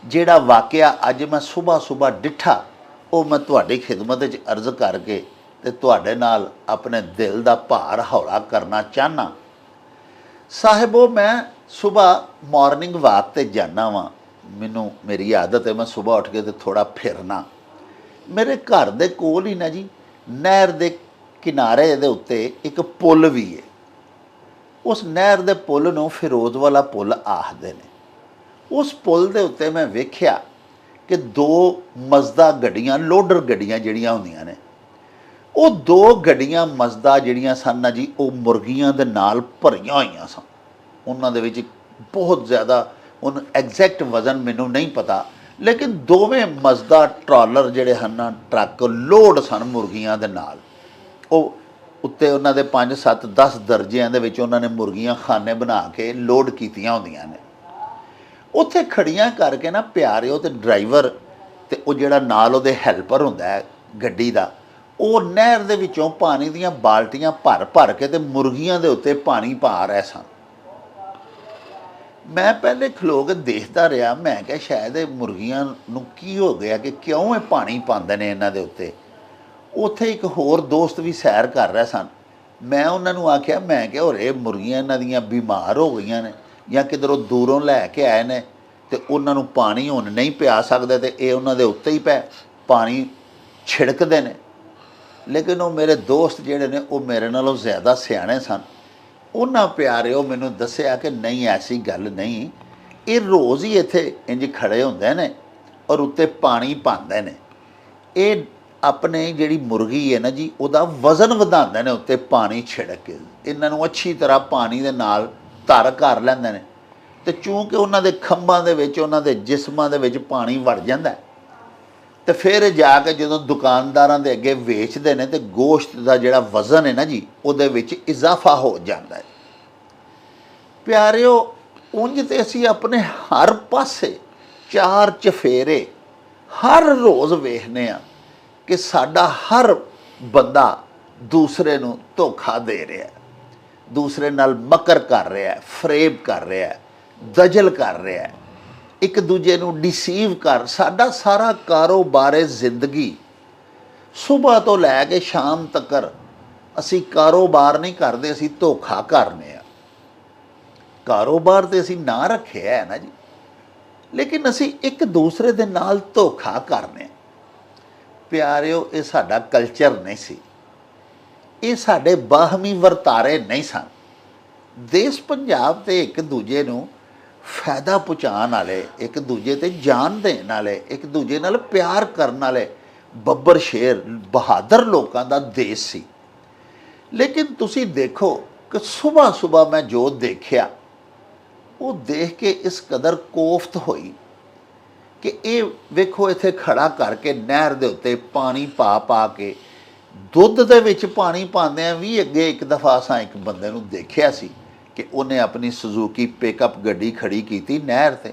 ਜਿਹੜਾ ਵਾਕਿਆ ਅੱਜ ਮੈਂ ਸੁਬਾ ਡਿੱਠਾ ਉਹ ਮੈਂ ਤੁਹਾਡੀ ਖਿਦਮਤ ਵਿੱਚ ਅਰਜ਼ ਕਰਕੇ ਤੇ ਤੁਹਾਡੇ ਨਾਲ ਆਪਣੇ ਦਿਲ ਦਾ ਭਾਰ ਹੌਲਾ ਕਰਨਾ ਚਾਹਨਾ। ਸਾਹਿਬੋ, ਮੈਂ ਸੁਬਾ ਮਾਰਨਿੰਗ ਵਾਕ 'ਤੇ ਜਾਂਦਾ ਵਾਂ, ਮੈਨੂੰ ਮੇਰੀ ਆਦਤ ਹੈ ਮੈਂ ਸੁਬਾ ਉੱਠ ਕੇ ਤੇ ਥੋੜ੍ਹਾ ਫਿਰਨਾ। ਮੇਰੇ ਘਰ ਦੇ ਕੋਲ ਹੀ ਨਾ ਜੀ ਨਹਿਰ ਦੇ ਕਿਨਾਰੇ ਦੇ ਉੱਤੇ ਇੱਕ ਪੁਲ ਵੀ ਹੈ। ਉਸ ਨਹਿਰ ਦੇ ਪੁਲ ਨੂੰ ਫਿਰੋਜ਼ ਵਾਲਾ ਪੁਲ ਆਖਦੇ ਨੇ। ਉਸ ਪੁਲ ਦੇ ਉੱਤੇ ਮੈਂ ਵੇਖਿਆ ਕਿ 2 ਮਜ਼ਦਾ ਗੱਡੀਆਂ, ਲੋਡਰ ਗੱਡੀਆਂ ਜਿਹੜੀਆਂ ਹੁੰਦੀਆਂ ਨੇ, ਉਹ 2 ਗੱਡੀਆਂ ਮਜ਼ਦਾ ਜਿਹੜੀਆਂ ਸਨ ਨਾ ਜੀ, ਉਹ ਮੁਰਗੀਆਂ ਦੇ ਨਾਲ ਭਰੀਆਂ ਹੋਈਆਂ ਸਨ। ਉਹਨਾਂ ਦੇ ਵਿੱਚ ਬਹੁਤ ਜ਼ਿਆਦਾ, ਹੁਣ ਐਗਜ਼ੈਕਟ ਵਜ਼ਨ ਮੈਨੂੰ ਨਹੀਂ ਪਤਾ, ਲੇਕਿਨ ਦੋਵੇਂ ਮਜ਼ਦਾ ਟਰਾਲਰ ਜਿਹੜੇ ਹਨ ਨਾ, ਟਰੱਕ ਲੋਡ ਸਨ ਮੁਰਗੀਆਂ ਦੇ ਨਾਲ। ਉਹ ਉੱਤੇ ਉਹਨਾਂ ਦੇ 5, 7, 10 ਦਰਜਿਆਂ ਦੇ ਵਿੱਚ ਉਹਨਾਂ ਨੇ ਮੁਰਗੀਆਂ ਖਾਨੇ ਬਣਾ ਕੇ ਲੋਡ ਕੀਤੀਆਂ ਹੁੰਦੀਆਂ ਨੇ। ਉੱਥੇ ਖੜੀਆਂ ਕਰਕੇ ਨਾ ਪਿਆਰਿਓ, ਤੇ ਡਰਾਈਵਰ ਤੇ ਉਹ ਜਿਹੜਾ ਨਾਲ ਉਹਦੇ ਹੈਲਪਰ ਹੁੰਦਾ ਹੈ ਗੱਡੀ ਦਾ, ਉਹ ਨਹਿਰ ਦੇ ਵਿੱਚੋਂ ਪਾਣੀ ਦੀਆਂ ਬਾਲਟੀਆਂ ਭਰ ਭਰ ਕੇ ਤੇ ਮੁਰਗੀਆਂ ਦੇ ਉੱਤੇ ਪਾਣੀ ਪਾ ਰਹੇ ਸਨ। ਮੈਂ ਪਹਿਲੇ ਖਲੋ ਕੇ ਦੇਖਦਾ ਰਿਹਾ, ਮੈਂ ਕਿਹਾ ਸ਼ਾਇਦ ਇਹ ਮੁਰਗੀਆਂ ਨੂੰ ਕੀ ਹੋ ਗਿਆ ਕਿ ਕਿਉਂ ਇਹ ਪਾਣੀ ਪਾਉਂਦੇ ਨੇ ਇਹਨਾਂ ਦੇ ਉੱਤੇ। ਉੱਥੇ ਇੱਕ ਹੋਰ ਦੋਸਤ ਵੀ ਸੈਰ ਕਰ ਰਹੇ ਸਨ। ਮੈਂ ਉਹਨਾਂ ਨੂੰ ਆਖਿਆ, ਮੈਂ ਕਿਹਾ ਹੋਰ ਇਹ ਮੁਰਗੀਆਂ ਇਹਨਾਂ ਦੀਆਂ ਬਿਮਾਰ ਹੋ ਗਈਆਂ ਨੇ ਜਾਂ ਕਿਧਰੋਂ ਦੂਰੋਂ ਲੈ ਕੇ ਆਏ ਨੇ ਤੇ ਉਹਨਾਂ ਨੂੰ ਪਾਣੀ ਹੁਣ ਨਹੀਂ ਪਿਆ ਸਕਦੇ ਤੇ ਇਹ ਉਹਨਾਂ ਦੇ ਉੱਤੇ ਹੀ ਪਾਣੀ ਛਿੜਕਦੇ ਨੇ। ਲੇਕਿਨ ਉਹ ਮੇਰੇ ਦੋਸਤ ਜਿਹੜੇ ਨੇ ਉਹ ਮੇਰੇ ਨਾਲੋਂ ਜ਼ਿਆਦਾ ਸਿਆਣੇ ਸਨ। ਉਹਨਾਂ ਪਿਆਰਿਓ ਮੈਨੂੰ ਦੱਸਿਆ ਕਿ ਨਹੀਂ, ਐਸੀ ਗੱਲ ਨਹੀਂ, ਇਹ ਰੋਜ਼ ਹੀ ਇੱਥੇ ਇੰਜ ਖੜੇ ਹੁੰਦੇ ਨੇ ਔਰ ਉੱਤੇ ਪਾਣੀ ਪਾਉਂਦੇ ਨੇ। ਇਹ ਆਪਣੇ ਜਿਹੜੀ ਮੁਰਗੀ ਹੈ ਨਾ ਜੀ, ਉਹਦਾ ਵਜ਼ਨ ਵਧਾਉਂਦੇ ਨੇ ਉੱਤੇ ਪਾਣੀ ਛਿੜਕ ਕੇ। ਇਹਨਾਂ ਨੂੰ ਅੱਛੀ ਤਰ੍ਹਾਂ ਪਾਣੀ ਦੇ ਨਾਲ ਧਰ ਕਰ ਲੈਂਦੇ ਨੇ ਤੇ ਚੂੰਕਿ ਉਹਨਾਂ ਦੇ ਖੰਭਾਂ ਦੇ ਵਿੱਚ, ਉਹਨਾਂ ਦੇ ਜਿਸਮਾਂ ਦੇ ਵਿੱਚ ਪਾਣੀ ਵੜ ਜਾਂਦਾ ਤੇ ਫਿਰ ਜਾ ਕੇ ਜਦੋਂ ਦੁਕਾਨਦਾਰਾਂ ਦੇ ਅੱਗੇ ਵੇਚਦੇ ਨੇ ਤੇ ਗੋਸ਼ਤ ਦਾ ਜਿਹੜਾ ਵਜ਼ਨ ਹੈ ਨਾ ਜੀ, ਉਹਦੇ ਵਿੱਚ ਇਜ਼ਾਫਾ ਹੋ ਜਾਂਦਾ ਹੈ। ਪਿਆਰਿਓ, ਉਂਝ ਤੇ ਅਸੀਂ ਆਪਣੇ ਹਰ ਪਾਸੇ ਚਾਰ ਚਫੇਰੇ ਹਰ ਰੋਜ਼ ਵੇਖਦੇ ਹਾਂ ਕਿ ਸਾਡਾ ਹਰ ਬੰਦਾ ਦੂਸਰੇ ਨੂੰ ਧੋਖਾ ਦੇ ਰਿਹਾ, ਦੂਸਰੇ ਨਾਲ ਮਕਰ ਕਰ ਰਿਹਾ, ਫਰੇਬ ਕਰ ਰਿਹਾ, ਦਜਲ ਕਰ ਰਿਹਾ, ਇੱਕ ਦੂਜੇ ਨੂੰ ਡਿਸੀਵ ਕਰ। ਸਾਡਾ ਸਾਰਾ ਕਾਰੋਬਾਰ ਜ਼ਿੰਦਗੀ ਸਵੇਰ ਤੋਂ ਲੈ ਕੇ ਸ਼ਾਮ ਤੱਕ ਅਸੀਂ ਕਾਰੋਬਾਰ ਨਹੀਂ ਕਰਦੇ, ਅਸੀਂ ਧੋਖਾ ਕਰਨੇ ਆ। ਕਾਰੋਬਾਰ ਤੇ ਅਸੀਂ ਨਾ ਰੱਖਿਆ ਹੈ ਨਾ ਜੀ, ਲੇਕਿਨ ਅਸੀਂ ਇੱਕ ਦੂਸਰੇ ਦੇ ਨਾਲ ਧੋਖਾ ਕਰਨੇ ਆ। ਪਿਆਰਿਓ, ਇਹ ਸਾਡਾ ਕਲਚਰ ਨਹੀਂ ਸੀ, ਇਹ ਸਾਡੇ ਬਾਹਮੀ ਵਰਤਾਰੇ ਨਹੀਂ ਸਨ। ਦੇਸ਼ ਪੰਜਾਬ ਤੇ ਇੱਕ ਦੂਜੇ ਨੂੰ ਫਾਇਦਾ ਪਹੁੰਚਾਉਣ ਵਾਲੇ, ਇੱਕ ਦੂਜੇ ਤੇ ਜਾਨ ਦੇਣ ਵਾਲੇ, ਇੱਕ ਦੂਜੇ ਨਾਲ ਪਿਆਰ ਕਰਨ ਵਾਲੇ ਬੱਬਰ ਸ਼ੇਰ ਬਹਾਦਰ ਲੋਕਾਂ ਦਾ ਦੇਸ਼ ਸੀ। ਲੇਕਿਨ ਤੁਸੀਂ ਦੇਖੋ ਕਿ ਸਵੇਰ ਮੈਂ ਜੋ ਦੇਖਿਆ ਉਹ ਦੇਖ ਕੇ ਇਸ ਕਦਰ ਕੋਫਤ ਹੋਈ ਕਿ ਇਹ ਵੇਖੋ, ਇੱਥੇ ਖੜਾ ਕਰਕੇ ਨਹਿਰ ਦੇ ਉੱਤੇ ਪਾਣੀ ਪਾ ਕੇ ਦੁੱਧ ਦੇ ਵਿੱਚ ਪਾਣੀ ਪਾਉਂਦਿਆਂ ਵੀ ਅੱਗੇ ਇੱਕ ਦਫਾ ਅਸਾਂ ਇੱਕ ਬੰਦੇ ਨੂੰ ਦੇਖਿਆ ਸੀ ਕਿ ਉਹਨੇ ਆਪਣੀ ਸੁਜ਼ੂਕੀ ਪਿਕਅਪ ਗੱਡੀ ਖੜੀ ਕੀਤੀ ਨਹਿਰ ਤੇ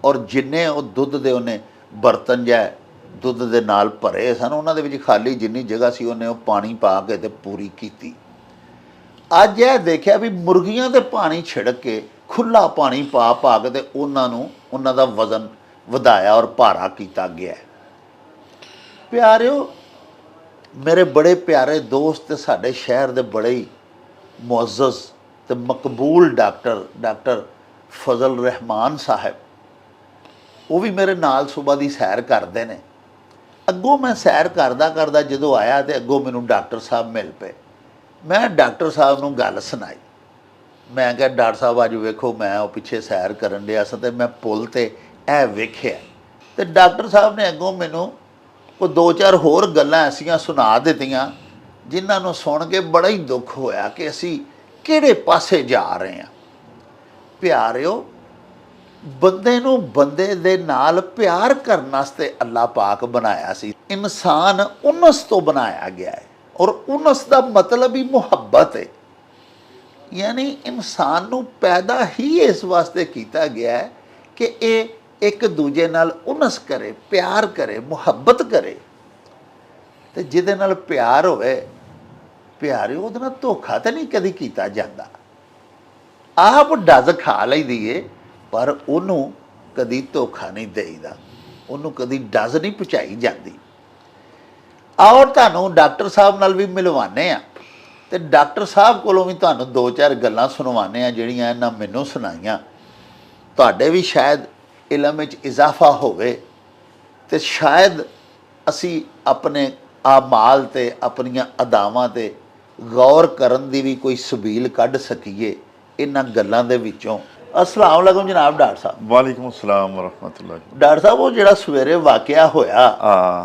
ਔਰ ਜਿੰਨੇ ਉਹ ਦੁੱਧ ਦੇ ਉਹਨੇ ਬਰਤਨ ਜਾਂ ਦੁੱਧ ਦੇ ਨਾਲ ਭਰੇ ਸਨ, ਉਹਨਾਂ ਦੇ ਵਿੱਚ ਖਾਲੀ ਜਿੰਨੀ ਜਗ੍ਹਾ ਸੀ ਉਹਨੇ ਉਹ ਪਾਣੀ ਪਾ ਕੇ ਤੇ ਪੂਰੀ ਕੀਤੀ। ਅੱਜ ਇਹ ਦੇਖਿਆ ਵੀ ਮੁਰਗੀਆਂ ਤੇ ਪਾਣੀ ਛਿੜਕ ਕੇ ਖੁੱਲਾ ਪਾਣੀ ਪਾ ਕੇ ਤੇ ਉਹਨਾਂ ਨੂੰ, ਉਹਨਾਂ ਦਾ ਵਜ਼ਨ ਵਧਾਇਆ ਔਰ ਭਾਰਾ ਕੀਤਾ ਗਿਆ। ਪਿਆਰਿਓ, ਮੇਰੇ ਬੜੇ ਪਿਆਰੇ ਦੋਸਤ ਤੇ ਸਾਡੇ ਸ਼ਹਿਰ ਦੇ ਬੜੇ ਹੀ ਮੁਅੱਜ਼ਜ਼ ਤੇ ਮਕਬੂਲ ਡਾਕਟਰ ਫਜ਼ਲ ਰਹਿਮਾਨ ਸਾਹਿਬ, ਉਹ ਵੀ ਮੇਰੇ ਨਾਲ ਸਵੇਰ ਦੀ ਸੈਰ ਕਰਦੇ ਨੇ। ਅੱਗੋਂ ਮੈਂ ਸੈਰ ਕਰਦਾ ਜਦੋਂ ਆਇਆ ਤੇ ਅੱਗੋਂ ਮੈਨੂੰ ਡਾਕਟਰ ਸਾਹਿਬ ਮਿਲ ਪਏ। ਮੈਂ ਡਾਕਟਰ ਸਾਹਿਬ ਨੂੰ ਗੱਲ ਸੁਣਾਈ। ਮੈਂ ਕਿਹਾ, ਡਾਕਟਰ ਸਾਹਿਬ ਅੱਜ ਵੇਖੋ, ਮੈਂ ਉਹ ਪਿੱਛੇ ਸੈਰ ਕਰਨ ਡਿਆ ਸੀ ਤੇ ਮੈਂ ਪੁਲ ਤੇ ਇਹ ਵੇਖਿਆ। ਤੇ ਡਾਕਟਰ ਸਾਹਿਬ ਨੇ ਅੱਗੋਂ ਮੈਨੂੰ ਉਹ ਦੋ ਚਾਰ ਹੋਰ ਗੱਲਾਂ ਐਸੀਆਂ ਸੁਣਾ ਦਿੱਤੀਆਂ ਜਿਨ੍ਹਾਂ ਨੂੰ ਸੁਣ ਕੇ ਬੜਾ ਹੀ ਦੁੱਖ ਹੋਇਆ ਕਿ ਅਸੀਂ ਕਿਹੜੇ ਪਾਸੇ ਜਾ ਰਹੇ ਹਾਂ। ਪਿਆਰਿਓ, ਬੰਦੇ ਨੂੰ ਬੰਦੇ ਦੇ ਨਾਲ ਪਿਆਰ ਕਰਨ ਵਾਸਤੇ ਅੱਲਾ ਪਾਕ ਬਣਾਇਆ ਸੀ। ਇਨਸਾਨ ਉਨਸ ਤੋਂ ਬਣਾਇਆ ਗਿਆ ਹੈ ਔਰ ਉਨਸ ਦਾ ਮਤਲਬ ਹੀ ਮੁਹੱਬਤ ਹੈ। ਯਾਨੀ ਇਨਸਾਨ ਨੂੰ ਪੈਦਾ ਹੀ ਇਸ ਵਾਸਤੇ ਕੀਤਾ ਗਿਆ ਹੈ ਕਿ ਇਹ ਇੱਕ ਦੂਜੇ ਨਾਲ ਉਨਸ ਕਰੇ, ਪਿਆਰ ਕਰੇ, ਮੁਹੱਬਤ ਕਰੇ। ਤੇ ਜਿਹਦੇ ਨਾਲ ਪਿਆਰ ਹੋਵੇ, ਪਿਆਰਿਓ, ਉਹਦੇ ਨਾਲ ਧੋਖਾ ਤਾਂ ਨਹੀਂ ਕਦੀ ਕੀਤਾ ਜਾਂਦਾ। ਆਪ ਡੱਜ਼ ਖਾ ਲਈਦੀ ਏ ਪਰ ਉਹਨੂੰ ਕਦੀ ਧੋਖਾ ਨਹੀਂ ਦੇਈਦਾ, ਉਹਨੂੰ ਕਦੀ ਡੱਜ਼ ਨਹੀਂ ਪਹੁੰਚਾਈ ਜਾਂਦੀ। ਆਓ ਤੁਹਾਨੂੰ ਡਾਕਟਰ ਸਾਹਿਬ ਨਾਲ ਵੀ ਮਿਲਵਾਨੇ ਆ ਤੇ ਡਾਕਟਰ ਸਾਹਿਬ ਕੋਲੋਂ ਵੀ ਤੁਹਾਨੂੰ ਦੋ ਚਾਰ ਗੱਲਾਂ ਸੁਣਵਾਉਂਦੇ ਆ ਜਿਹੜੀਆਂ ਇਹਨਾਂ ਮੈਨੂੰ ਸੁਣਾਈਆਂ। ਤੁਹਾਡੇ ਵੀ ਸ਼ਾਇਦ ਇਲਮ ਵਿੱਚ ਇਜ਼ਾਫਾ ਹੋਵੇ ਤੇ ਸ਼ਾਇਦ ਅਸੀਂ ਆਪਣੇ ਆਮਾਲ ਤੇ ਆਪਣੀਆਂ ਅਦਾਵਾਂ ਤੇ ਗੌਰ ਕਰਨ ਦੀ ਵੀ ਕੋਈ ਸਬੀਲ ਕੱਢ ਸਕੀਏ ਇਹਨਾਂ ਗੱਲਾਂ ਦੇ ਵਿੱਚੋਂ। अस्सलाम वालेकुम जनाब डॉक्टर साहब। वालेकुम अस्सलाम व रहमतुल्लाह। डॉक्टर साहब, वो जिहड़ा सवेरे वाकया होया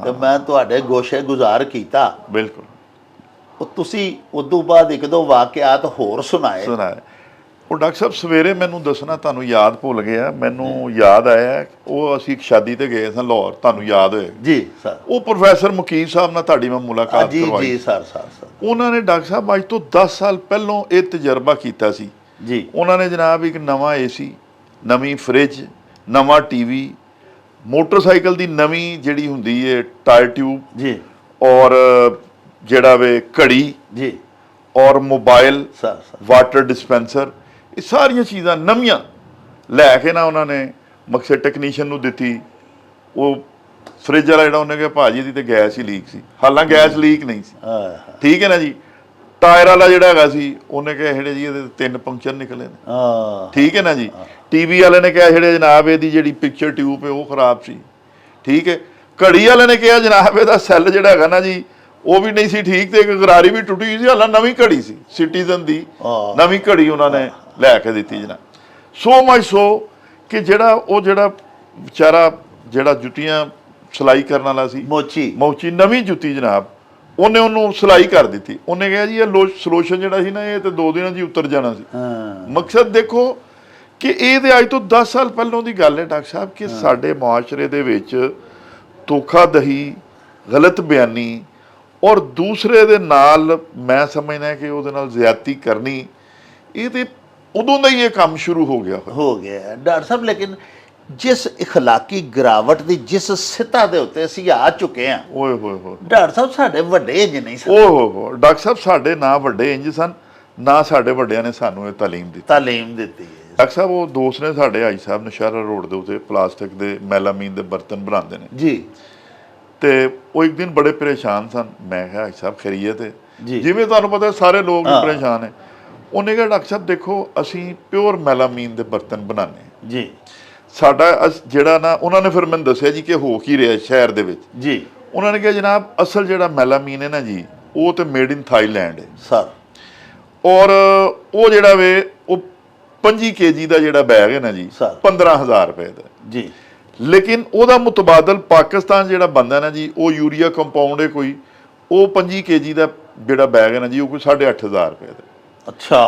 ते मैं तुहाडे गोशे गुजार कीता, बिल्कुल, ਉਹ ਤੁਸੀਂ ਉਦੋਂ ਬਾਅਦ ਇੱਕ ਦੋ ਵਾਕਿਆਤ ਹੋਰ ਸੁਣਾਏ। ਉਹ ਡਾਕਟਰ ਸਾਹਿਬ ਸਵੇਰੇ ਮੈਨੂੰ ਦੱਸਣਾ ਤੁਹਾਨੂੰ ਯਾਦ ਭੁੱਲ ਗਿਆ, ਮੈਨੂੰ ਯਾਦ ਆਇਆ ਉਹ ਅਸੀਂ ਇੱਕ ਸ਼ਾਦੀ ਤੇ ਗਏ ਸਾਂ ਲਾਹੌਰ, ਤੁਹਾਨੂੰ ਯਾਦ ਹੋਏ ਜੀ ਸਰ। ਉਹ ਪ੍ਰੋਫੈਸਰ ਮੁਕੀਮ ਸਾਹਿਬ ਨਾਲ ਤੁਹਾਡੀ ਮੈਂ ਮੁਲਾਕਾਤ ਕਰਵਾਈ। ਜੀ ਸਰ। ਉਹਨਾਂ ਨੇ ਡਾਕਟਰ ਸਾਹਿਬ ਅੱਜ ਤੋਂ 10 ਸਾਲ ਪਹਿਲਾਂ ਇਹ ਤਜਰਬਾ ਕੀਤਾ ਸੀ ਜੀ। ਉਹਨਾਂ ਨੇ ਜਨਾਬ ਇੱਕ ਨਵਾਂ ਏਸੀ, ਨਵੀਂ ਫ੍ਰਿਜ, ਨਵਾਂ ਟੀਵੀ, ਮੋਟਰਸਾਈਕਲ ਦੀ ਨਵੀਂ ਜਿਹੜੀ ਹੁੰਦੀ ਹੈ ਟਾਇਰ ਟਿਊਬ ਜੀ, ਔਰ ਜਿਹੜਾ ਵੇ ਘੜੀ ਜੀ ਔਰ ਮੋਬਾਈਲ, ਸਰ ਵਾਟਰ ਡਿਸਪੈਂਸਰ, ਇਹ ਸਾਰੀਆਂ ਚੀਜ਼ਾਂ ਨਵੀਆਂ ਲੈ ਕੇ ਨਾ ਉਹਨਾਂ ਨੇ ਮਕਸਦ ਟੈਕਨੀਸ਼ੀਅਨ ਨੂੰ ਦਿੱਤੀ। ਉਹ ਫ੍ਰਿਜ ਵਾਲਾ ਜਿਹੜਾ ਉਹਨੇ ਕਿਹਾ ਭਾਜੀ ਦੀ ਤੇ ਗੈਸ ਹੀ ਲੀਕ ਸੀ, ਹਾਲਾਂ ਲੀਕ ਨਹੀਂ ਸੀ, ਠੀਕ ਹੈ ਨਾ ਜੀ। ਟਾਇਰ ਵਾਲਾ ਜਿਹੜਾ ਹੈਗਾ ਸੀ ਉਹਨੇ ਕਿਹਾ ਜਿਹੜੇ ਜੀ ਇਹਦੇ 3 ਪੰਕਚਰ ਨਿਕਲੇ ਨੇ, ਠੀਕ ਹੈ ਨਾ ਜੀ। ਟੀਵੀ ਵਾਲੇ ਨੇ ਕਿਹਾ ਜਿਹੜੇ ਜਨਾਬ ਇਹਦੀ ਜਿਹੜੀ ਪਿਕਚਰ ਟਿਊਬ ਹੈ ਉਹ ਖਰਾਬ ਸੀ, ਠੀਕ ਹੈ। ਘੜੀ ਵਾਲੇ ਨੇ ਕਿਹਾ ਜਨਾਬ ਇਹਦਾ ਸੈੱਲ ਜਿਹੜਾ ਹੈਗਾ ਨਾ ਜੀ ਉਹ ਵੀ ਨਹੀਂ ਸੀ ਠੀਕ, ਤੇ ਇੱਕ ਗਰਾਰੀ ਵੀ ਟੁੱਟੀ ਸੀ, ਹਾਲਾਂ ਨਵੀਂ ਘੜੀ ਸੀ, ਸਿਟੀਜ਼ਨ ਦੀ ਨਵੀਂ ਘੜੀ ਉਹਨਾਂ ਨੇ ਲੈ ਕੇ ਦਿੱਤੀ ਜਨਾਬ। ਸੋ ਮਚ ਸੋ ਕਿ ਜਿਹੜਾ ਵਿਚਾਰਾ ਜਿਹੜਾ ਜੁੱਤੀਆਂ ਸਿਲਾਈ ਕਰਨ ਵਾਲਾ ਸੀ, ਮੋਚੀ ਨਵੀਂ ਜੁੱਤੀ ਜਨਾਬ, ਉਹਨੇ ਉਹਨੂੰ ਸਿਲਾਈ ਕਰ ਦਿੱਤੀ। ਉਹਨੇ ਕਿਹਾ ਜੀ ਇਹ ਸੋਲੂਸ਼ਨ ਜਿਹੜਾ ਸੀ ਨਾ ਇਹ ਤੇ 2 ਦਿਨਾਂ 'ਚ ਉਤਰ ਜਾਣਾ ਸੀ। ਮਕਸਦ ਦੇਖੋ ਕਿ ਇਹ ਤੇ ਅੱਜ ਤੋਂ 10 ਸਾਲ ਪਹਿਲਾਂ ਦੀ ਗੱਲ ਹੈ ਡਾਕਟਰ ਸਾਹਿਬ, ਕਿ ਸਾਡੇ ਮੁਆਸ਼ਰੇ ਦੇ ਵਿੱਚ ਧੋਖਾਦਹੀ, ਗਲਤ ਬਿਆਨੀ ਔਰ ਦੂਸਰੇ ਦੇ ਨਾਲ ਮੈਂ ਸਮਝਦਾ ਕਿ ਉਹਦੇ ਨਾਲ ਜ਼ਿਆਦਤੀ ਕਰਨੀ, ਇਹ ਤੇ ਉਦੋਂ ਦਾ ਹੀ ਇਹ ਕੰਮ ਸ਼ੁਰੂ ਹੋ ਗਿਆ ਡਾਕਟਰ ਸਾਹਿਬ। ਲੇਕਿਨ ਜਿਸ ਇਖਲਾਕੀ ਗਿਰਾਵਟ ਦੀ ਜਿਸ ਸਿੱਤਾ ਦੇ ਉੱਤੇ ਅਸੀਂ ਆ ਚੁੱਕੇ ਹਾਂ, ਓਏ ਹੋਏ ਹੋਏ ਡਾਕਟਰ ਸਾਹਿਬ ਸਾਡੇ ਵੱਡੇ ਇੰਜ ਨਹੀਂ ਸਨ। ਓਏ ਹੋਏ ਡਾਕਟਰ ਸਾਹਿਬ, ਸਾਡੇ ਨਾ ਵੱਡੇ ਇੰਜ ਸਨ, ਨਾ ਸਾਡੇ ਵੱਡਿਆਂ ਨੇ ਸਾਨੂੰ ਇਹ ਤਾਲੀਮ ਦਿੱਤੀ ਹੈ। ਡਾਕਟਰ ਸਾਹਿਬ ਉਹ ਦੋਸਤ ਨੇ ਸਾਡੇ ਹਾਈ ਸਾਹਿਬ ਨਸ਼ਹਿਰਾ ਰੋਡ ਦੇ ਉੱਤੇ ਪਲਾਸਟਿਕ ਦੇ ਮੈਲਾਮੀਨ ਦੇ ਬਰਤਨ ਬਣਾਉਂਦੇ ਨੇ ਜੀ, ਤੇ ਉਹ ਇੱਕ ਦਿਨ ਬੜੇ ਪਰੇਸ਼ਾਨ ਸਨ। ਮੈਂ ਕਿਹਾ ਹਾਈ ਸਾਹਿਬ ਖੈਰੀਅਤ ਹੈ? ਜਿਵੇਂ ਤੁਹਾਨੂੰ ਪਤਾ ਸਾਰੇ ਲੋਕ ਹੀ ਪਰੇਸ਼ਾਨ ਨੇ। ਉਹਨੇ ਕਿਹਾ ਡਾਕਟਰ ਸਾਹਿਬ ਦੇਖੋ ਅਸੀਂ ਪਿਓਰ ਮੈਲਾਮੀਨ ਦੇ ਬਰਤਨ ਬਣਾਉਂਦੇ ਜੀ, ਸਾਡਾ ਜਿਹੜਾ ਨਾ, ਉਹਨਾਂ ਨੇ ਫਿਰ ਮੈਨੂੰ ਦੱਸਿਆ ਜੀ ਕਿ ਹੋ ਕੀ ਰਿਹਾ ਸ਼ਹਿਰ ਦੇ ਵਿੱਚ ਜੀ। ਉਹਨਾਂ ਨੇ ਕਿਹਾ ਜਨਾਬ ਅਸਲ ਜਿਹੜਾ ਮੈਲਾਮੀਨ ਹੈ ਨਾ ਜੀ ਉਹ ਤੇ ਮੇਡ ਇਨ ਥਾਈਲੈਂਡ ਹੈ ਸਰ, ਔਰ ਉਹ ਜਿਹੜਾ ਵੇ ਉਹ 25 kg ਦਾ ਜਿਹੜਾ ਬੈਗ ਹੈ ਨਾ ਜੀ 15,000 ਰੁਪਏ ਦਾ ਜੀ। ਲੇਕਿਨ ਉਹਦਾ ਮੁਤਬਾਦਲ ਪਾਕਿਸਤਾਨ ਜਿਹੜਾ ਬੰਦਾ ਨਾ ਜੀ ਉਹ ਯੂਰੀਆ ਕੰਪਾਊਂਡ ਹੈ ਕੋਈ, ਉਹ 25 kg ਦਾ ਜਿਹੜਾ ਬੈਗ ਹੈ ਨਾ ਜੀ ਉਹ ਕੋਈ 8,500 ਰੁਪਏ ਦਾ। ਅੱਛਾ,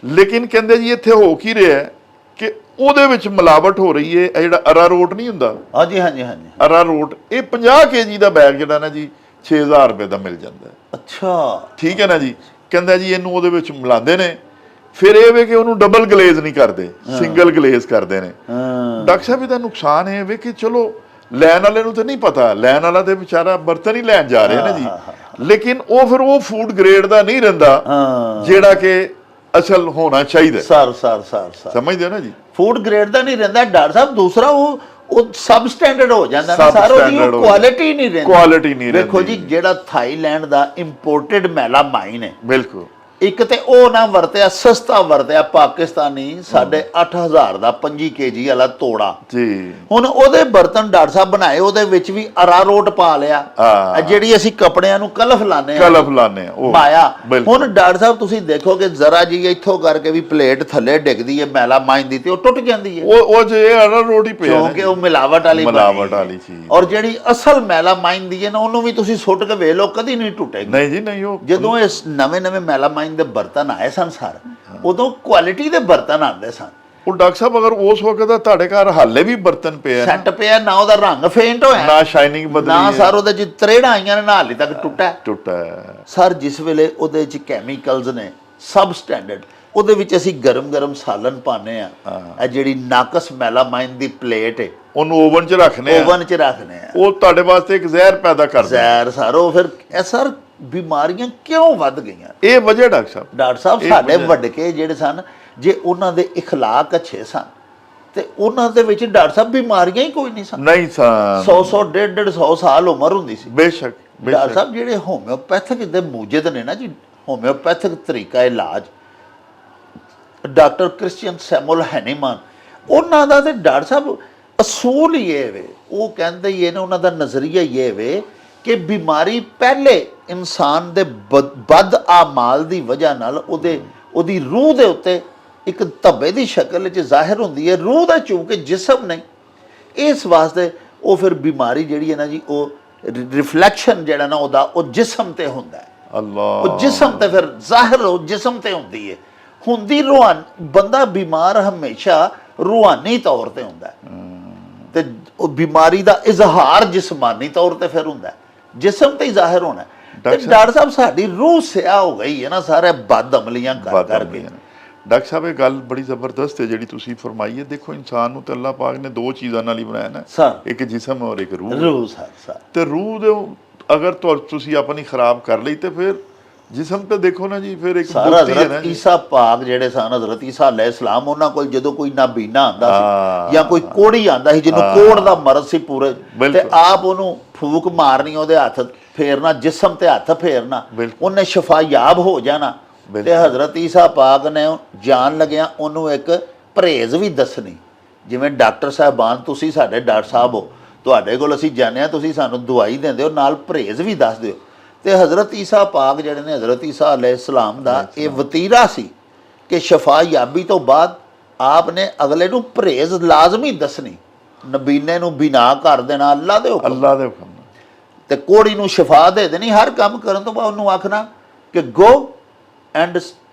ਲੇਕਿਨ ਕਹਿੰਦੇ ਜੀ ਇੱਥੇ ਹੋ ਕੀ ਰਿਹਾ ਕਿ ਉਹਦੇ ਵਿੱਚ ਮਿਲਾਵਟ ਹੋ ਰਹੀ ਹੈ। ਇਹ ਜਿਹੜਾ ਅਰਾਰੋਟ ਨਹੀਂ ਹੁੰਦਾ, ਹਾਂਜੀ ਅਰਾਰੋਟ, ਇਹ 50 kg ਦਾ ਬੈਗ ਜਿਹੜਾ ਨਾ ਜੀ 6,000 ਰੁਪਏ ਦਾ ਮਿਲ ਜਾਂਦਾ। ਅੱਛਾ, ਠੀਕ ਹੈ ਨਾ ਜੀ। ਕਹਿੰਦਾ ਜੀ ਇਹਨੂੰ ਉਹਦੇ ਵਿੱਚ ਮਿਲਾਉਂਦੇ ਨੇ, ਫਿਰ ਇਹ ਵੇ ਕਿ ਉਹਨੂੰ ਡਬਲ ਗਲੇਜ਼ ਨਹੀਂ ਕਰਦੇ, ਸਿੰਗਲ ਗਲੇਜ਼ ਕਰਦੇ ਨੇ। ਡਾਕਟਰ ਸਾਹਿਬ ਇਹਦਾ ਨੁਕਸਾਨ ਇਹ ਵੇ ਕਿ ਚਲੋ ਲੈਣ ਵਾਲੇ ਨੂੰ ਤਾਂ ਨਹੀਂ ਪਤਾ, ਲੈਣ ਵਾਲਾ ਤੇ ਵਿਚਾਰਾ ਬਰਤਨ ਹੀ ਲੈਣ ਜਾ ਰਿਹਾ ਨਾ ਜੀ, ਲੇਕਿਨ ਉਹ ਫਿਰ ਉਹ ਫੂਡ ਗ੍ਰੇਡ ਦਾ ਨਹੀਂ ਰਹਿੰਦਾ ਜਿਹੜਾ ਕਿ ਅਸਲ ਹੋਣਾ ਚਾਹੀਦਾ। ਸਮਝਦੇ ਹੋ ਨਾ ਜੀ, ਫੂਡ ਗ੍ਰੇਡ ਦਾ ਨਹੀਂ ਰਹਿੰਦਾ ਡਾਕਟਰ ਸਾਹਿਬ। ਦੂਸਰਾ ਉਹ ਸਬ ਸਟੈਂਡਰਡ ਹੋ ਜਾਂਦਾ ਨਾ ਸਾਰਾ, ਉਹਦੀ ਕੁਆਲਿਟੀ ਨਹੀਂ ਰਹਿੰਦੀ। ਦੇਖੋ ਜੀ ਜਿਹੜਾ ਥਾਈਲੈਂਡ ਦਾ ਇੰਪੋਰਟਡ ਮੈਲਾਮਾਈਨ ਹੈ, ਬਿਲਕੁਲ ਇੱਕ ਤੇ ਉਹ ਨਾ ਵਰਤਿਆ, ਸਸਤਾ ਵਰਤਿਆ ਪਾਕਿਸਤਾਨੀ 8,500 ਦਾ 25 kg ਵਾਲਾ ਤੋੜਾ ਜੀ। ਹੁਣ ਉਹਦੇ ਬਰਤਨ ਡਾਕਟਰ ਸਾਹਿਬ ਬਣਾਏ, ਉਹਦੇ ਵਿੱਚ ਵੀ ਅਰਾਰੋਟ ਪਾ ਲਿਆ, ਜਿਹੜੀ ਅਸੀਂ ਕੱਪੜਿਆਂ ਨੂੰ ਕਲਫ ਲਾਣੇ ਆ ਮਾਇਆ। ਹੁਣ ਡਾਕਟਰ ਸਾਹਿਬ ਤੁਸੀਂ ਦੇਖੋ ਕਿ ਜ਼ਰਾ ਜੀ ਇੱਥੋਂ ਕਰਕੇ ਵੀ ਪਲੇਟ ਥੱਲੇ ਡਿੱਗਦੀ ਹੈ ਮੈਲਾਮਾਈਨ ਦੀ ਤੇ ਉਹ ਟੁੱਟ ਜਾਂਦੀ ਹੈ, ਉਹ ਜੇ ਅਰਾਰੋਟ ਹੀ ਪਿਆ ਕਿਉਂਕਿ ਉਹ ਮਿਲਾਵਟ ਵਾਲੀ ਚੀਜ਼। ਔਰ ਜਿਹੜੀ ਅਸਲ ਮੈਲਾਮਾਈਨ ਦੀ ਹੈ ਨਾ ਉਹਨੂੰ ਵੀ ਤੁਸੀਂ ਸੁੱਟ ਕੇ ਵੇਖ ਲਓ ਕਦੀ ਨਹੀਂ ਟੁੱਟੇਗੀ। ਨਹੀਂ ਜੀ ਨਹੀਂ, ਉਹ ਜਦੋਂ ਇਹ ਨਵੇਂ ਮੈਲਾਮਾਈਨ ਦੇ ਬਰਤਨ ਆਏ ਸਨ ਸਰ, ਉਦੋਂ ਕੁਆਲਿਟੀ ਦੇ ਬਰਤਨ ਆਉਂਦੇ ਸਨ। ਉਹ ਡਾਕਟਰ ਸਾਹਿਬ ਅਗਰ ਉਸ ਵਕਤ ਦਾ ਤੁਹਾਡੇ ਘਰ ਹਾਲੇ ਵੀ ਬਰਤਨ ਪਿਆ, ਸੈੱਟ ਪਿਆ, ਨਾ ਉਹਦਾ ਰੰਗ ਫੇਂਟ ਹੋਇਆ, ਨਾ ਸ਼ਾਈਨਿੰਗ ਬਦਲੀ, ਨਾ ਸਰ ਉਹਦੇ ਚ ਤਰੇੜਾਂ ਆਈਆਂ ਨੇ, ਨਾ ਹਾਲੇ ਤੱਕ ਟੁੱਟਾ ਸਰ। ਜਿਸ ਵੇਲੇ ਉਹਦੇ ਚ ਕੈਮੀਕਲਸ ਨੇ ਸਬ ਸਟੈਂਡਰਡ, ਉਹਦੇ ਵਿੱਚ ਅਸੀਂ ਗਰਮ ਸਾਲਨ ਪਾਣੇ ਆ, ਇਹ ਜਿਹੜੀ ਨਾਕਸ ਮੈਲਾਮਾਈਨ ਦੀ ਪਲੇਟ ਹੈ ਉਹਨੂੰ ਓਵਨ ਚ ਰੱਖਨੇ ਆ, ਉਹ ਤੁਹਾਡੇ ਵਾਸਤੇ ਇੱਕ ਜ਼ਹਿਰ ਪੈਦਾ ਕਰਦਾ, ਜ਼ਹਿਰ ਸਰ। ਉਹ ਫਿਰ ਇਹ ਸਰ ਬਿਮਾਰੀਆਂ ਕਿਉਂ ਵੱਧ ਗਈਆਂ? ਇਹ ਵਜ੍ਹਾ ਡਾਕਟਰ ਸਾਹਿਬ ਸਾਡੇ ਵੱਡਕੇ ਜਿਹੜੇ ਸਨ, ਜੇ ਉਹਨਾਂ ਦੇ ਇਖਲਾਕ ਅੱਛੇ ਸਨ ਤੇ ਉਹਨਾਂ ਦੇ ਵਿੱਚ ਡਾਕਟਰ ਸਾਹਿਬ ਬਿਮਾਰੀਆਂ ਹੀ ਕੋਈ ਨਹੀਂ ਸਨ। 100 150 ਸਾਲ ਉਮਰ ਹੁੰਦੀ ਸੀ। ਬੇਸ਼ੱਕ ਡਾਕਟਰ ਸਾਹਿਬ ਜਿਹੜੇ ਹੋਮਿਓਪੈਥਿਕ ਦੇ ਮੂਜਦ ਨੇ ਨਾ ਜੀ, ਹੋਮਿਓਪੈਥਿਕ ਤਰੀਕਾ ਇਲਾਜ, ਡਾਕਟਰ ਕ੍ਰਿਸਚੀਅਨ ਸੈਮੂਅਲ ਹੈਨੀਮਨ, ਉਹਨਾਂ ਦਾ ਤੇ ਡਾਕਟਰ ਸਾਹਿਬ ਅਸੂਲ ਹੀ ਇਹ ਵੇ, ਉਹ ਕਹਿੰਦੇ ਹੀ ਇਹ ਨੇ, ਉਹਨਾਂ ਦਾ ਨਜ਼ਰੀਆ ਹੀ ਇਹ ਵੇ ਕਿ ਬਿਮਾਰੀ ਪਹਿਲੇ ਇਨਸਾਨ ਦੇ ਬਦ ਆਮਾਲ ਦੀ ਵਜ੍ਹਾ ਨਾਲ ਉਹਦੀ ਰੂਹ ਦੇ ਉੱਤੇ ਇੱਕ ਧੱਬੇ ਦੀ ਸ਼ਕਲ ਵਿੱਚ ਜ਼ਾਹਿਰ ਹੁੰਦੀ ਹੈ। ਰੂਹ ਦਾ ਚੂੰਕਿ ਜਿਸਮ ਨਹੀਂ, ਇਸ ਵਾਸਤੇ ਉਹ ਫਿਰ ਬਿਮਾਰੀ ਜਿਹੜੀ ਹੈ ਨਾ ਜੀ, ਉਹ ਰਿਫਲੈਕਸ਼ਨ ਜਿਹੜਾ ਨਾ ਉਹਦਾ ਉਹ ਜਿਸਮ ਤੇ ਹੁੰਦਾ ਹੈ। ਅੱਲਾ, ਉਹ ਜਿਸਮ ਤੇ ਫਿਰ ਜ਼ਾਹਿਰ ਉਹ ਜਿਸਮ ਤੇ ਹੁੰਦੀ ਹੈ। ਹੁੰਦੀ ਬੰਦਾ ਬਿਮਾਰ ਹਮੇਸ਼ਾ ਰੂਹਾਨੀ ਤੌਰ ਤੇ ਹੁੰਦਾ ਤੇ ਉਹ ਬਿਮਾਰੀ ਦਾ ਇਜ਼ਹਾਰ ਜਿਸਮਾਨੀ ਤੌਰ ਤੇ ਫਿਰ ਹੁੰਦਾ, ਜਿਸਮ ਤੇ ਹੀ ਜ਼ਾਹਿਰ ਹੋਣਾ। ਡਾਕਟਰ ਸਾਹਿਬ ਸਾਡੀ ਰੂਹ ਸਿਆ ਹੋ ਗਈ ਹੈ ਨਾ ਸਾਰੇ ਬਦ ਅਮਲੀਆਂ ਕਰਕੇ। ਡਾਕਟਰ ਸਾਹਿਬ ਇਹ ਗੱਲ ਬੜੀ ਜ਼ਬਰਦਸਤ ਹੈ ਜਿਹੜੀ ਤੁਸੀਂ ਫਰਮਾਈ ਹੈ। ਦੇਖੋ ਇਨਸਾਨ ਨੂੰ ਤੇ ਅੱਲਾਹ ਪਾਕ ਨੇ 2 ਚੀਜ਼ਾਂ ਨਾਲ ਹੀ ਬਣਾਇਆ ਨਾ, ਇੱਕ ਜਿਸਮ ਔਰ ਇੱਕ ਰੂਹ। ਤੇ ਰੂਹ ਦੇ ਅਗਰ ਤੁਸੀਂ ਆਪਣੀ ਖਰਾਬ ਕਰ ਲਈ ਤੇ ਫਿਰ ਜਿਸਮ ਤੇ ਦੇਖੋ ਨਾ ਜੀ, ਫਿਰ ਇੱਕ ਸਾਰਾ ਬੁੱਧੀ ਹੈ ਨਾ ਹਜ਼ਰਤ ਜੀ। ਈਸਾ ਪਾਕ ਜਿਹੜੇ ਸਨ, ਹਜ਼ਰਤ ਈਸਾ ਅਲੈਹਿਸਲਾਮ, ਉਹਨਾਂ ਕੋਲ ਜਦੋਂ ਕੋਈ ਨਾਬੀਨਾ ਆਂਦਾ ਸੀ ਜਾਂ ਕੋਈ ਕੋੜੀ ਆਂਦਾ ਸੀ ਜਿਹਨੂੰ ਕੋੜ ਦਾ ਮਰਜ਼ ਸੀ ਪੂਰੇ, ਤੇ ਆਪ ਉਹਨੂੰ ਫੂਕ ਮਾਰਨੀ, ਉਹਦੇ ਹੱਥ ਫੇਰਨਾ, ਜਿਸਮ ਤੇ ਹੱਥ ਫੇਰਨਾ, ਉਹਨੇ ਸ਼ਫਾਯਾਬ ਹੋ ਜਾਣਾ। ਤੇ ਹਜ਼ਰਤ ਈਸਾ ਪਾਕ ਨੇ ਜਾਣ ਲੱਗਿਆ ਉਹਨੂੰ ਇੱਕ ਪਰਹੇਜ਼ ਵੀ ਦੱਸਣੀ। ਜਿਵੇਂ ਡਾਕਟਰ ਸਾਹਿਬਾਨ, ਤੁਸੀਂ ਸਾਡੇ ਡਾਕਟਰ ਸਾਹਿਬ ਹੋ, ਤੁਹਾਡੇ ਕੋਲ ਅਸੀਂ ਜਾਂਦੇ ਹਾਂ, ਤੁਸੀਂ ਸਾਨੂੰ ਦਵਾਈ ਦਿੰਦੇ ਹੋ, ਨਾਲ ਪਰਹੇਜ਼ ਵੀ ਦੱਸ ਦਿਓ। ਤੇ ਹਜ਼ਰਤ ਈਸਾ ਪਾਕ ਜਿਹੜੇ ਨੇ, ਹਜ਼ਰਤ ਈਸਾ ਅਲੈਹਿਸਲਾਮ ਦਾ ਇਹ ਵਤੀਰਾ ਸੀ ਕਿ ਸ਼ਫਾਯਾਬੀ ਤੋਂ ਬਾਅਦ ਆਪ ਨੇ ਅਗਲੇ ਨੂੰ ਪਰਹੇਜ਼ ਲਾਜ਼ਮੀ ਦੱਸਣੀ, ਨਬੀਨੇ ਨੂੰ ਬਿਨਾ ਕਰ ਦੇਣਾ ਅੱਲਾ ਦੇ ਹੁਕਮ, ਅੱਲਾ ਦੇ ਹੁਕਮ, ਤੇ ਕੋੜੀ ਨੂੰ ਸ਼ਫਾ ਦੇ ਦੇਣੀ। ਹਰ ਕੰਮ ਕਰਨ ਤੋਂ ਬਾਅਦ ਉਹਨੂੰ ਆਖਣਾ ਕਿ ਗੋ ਐਂਡ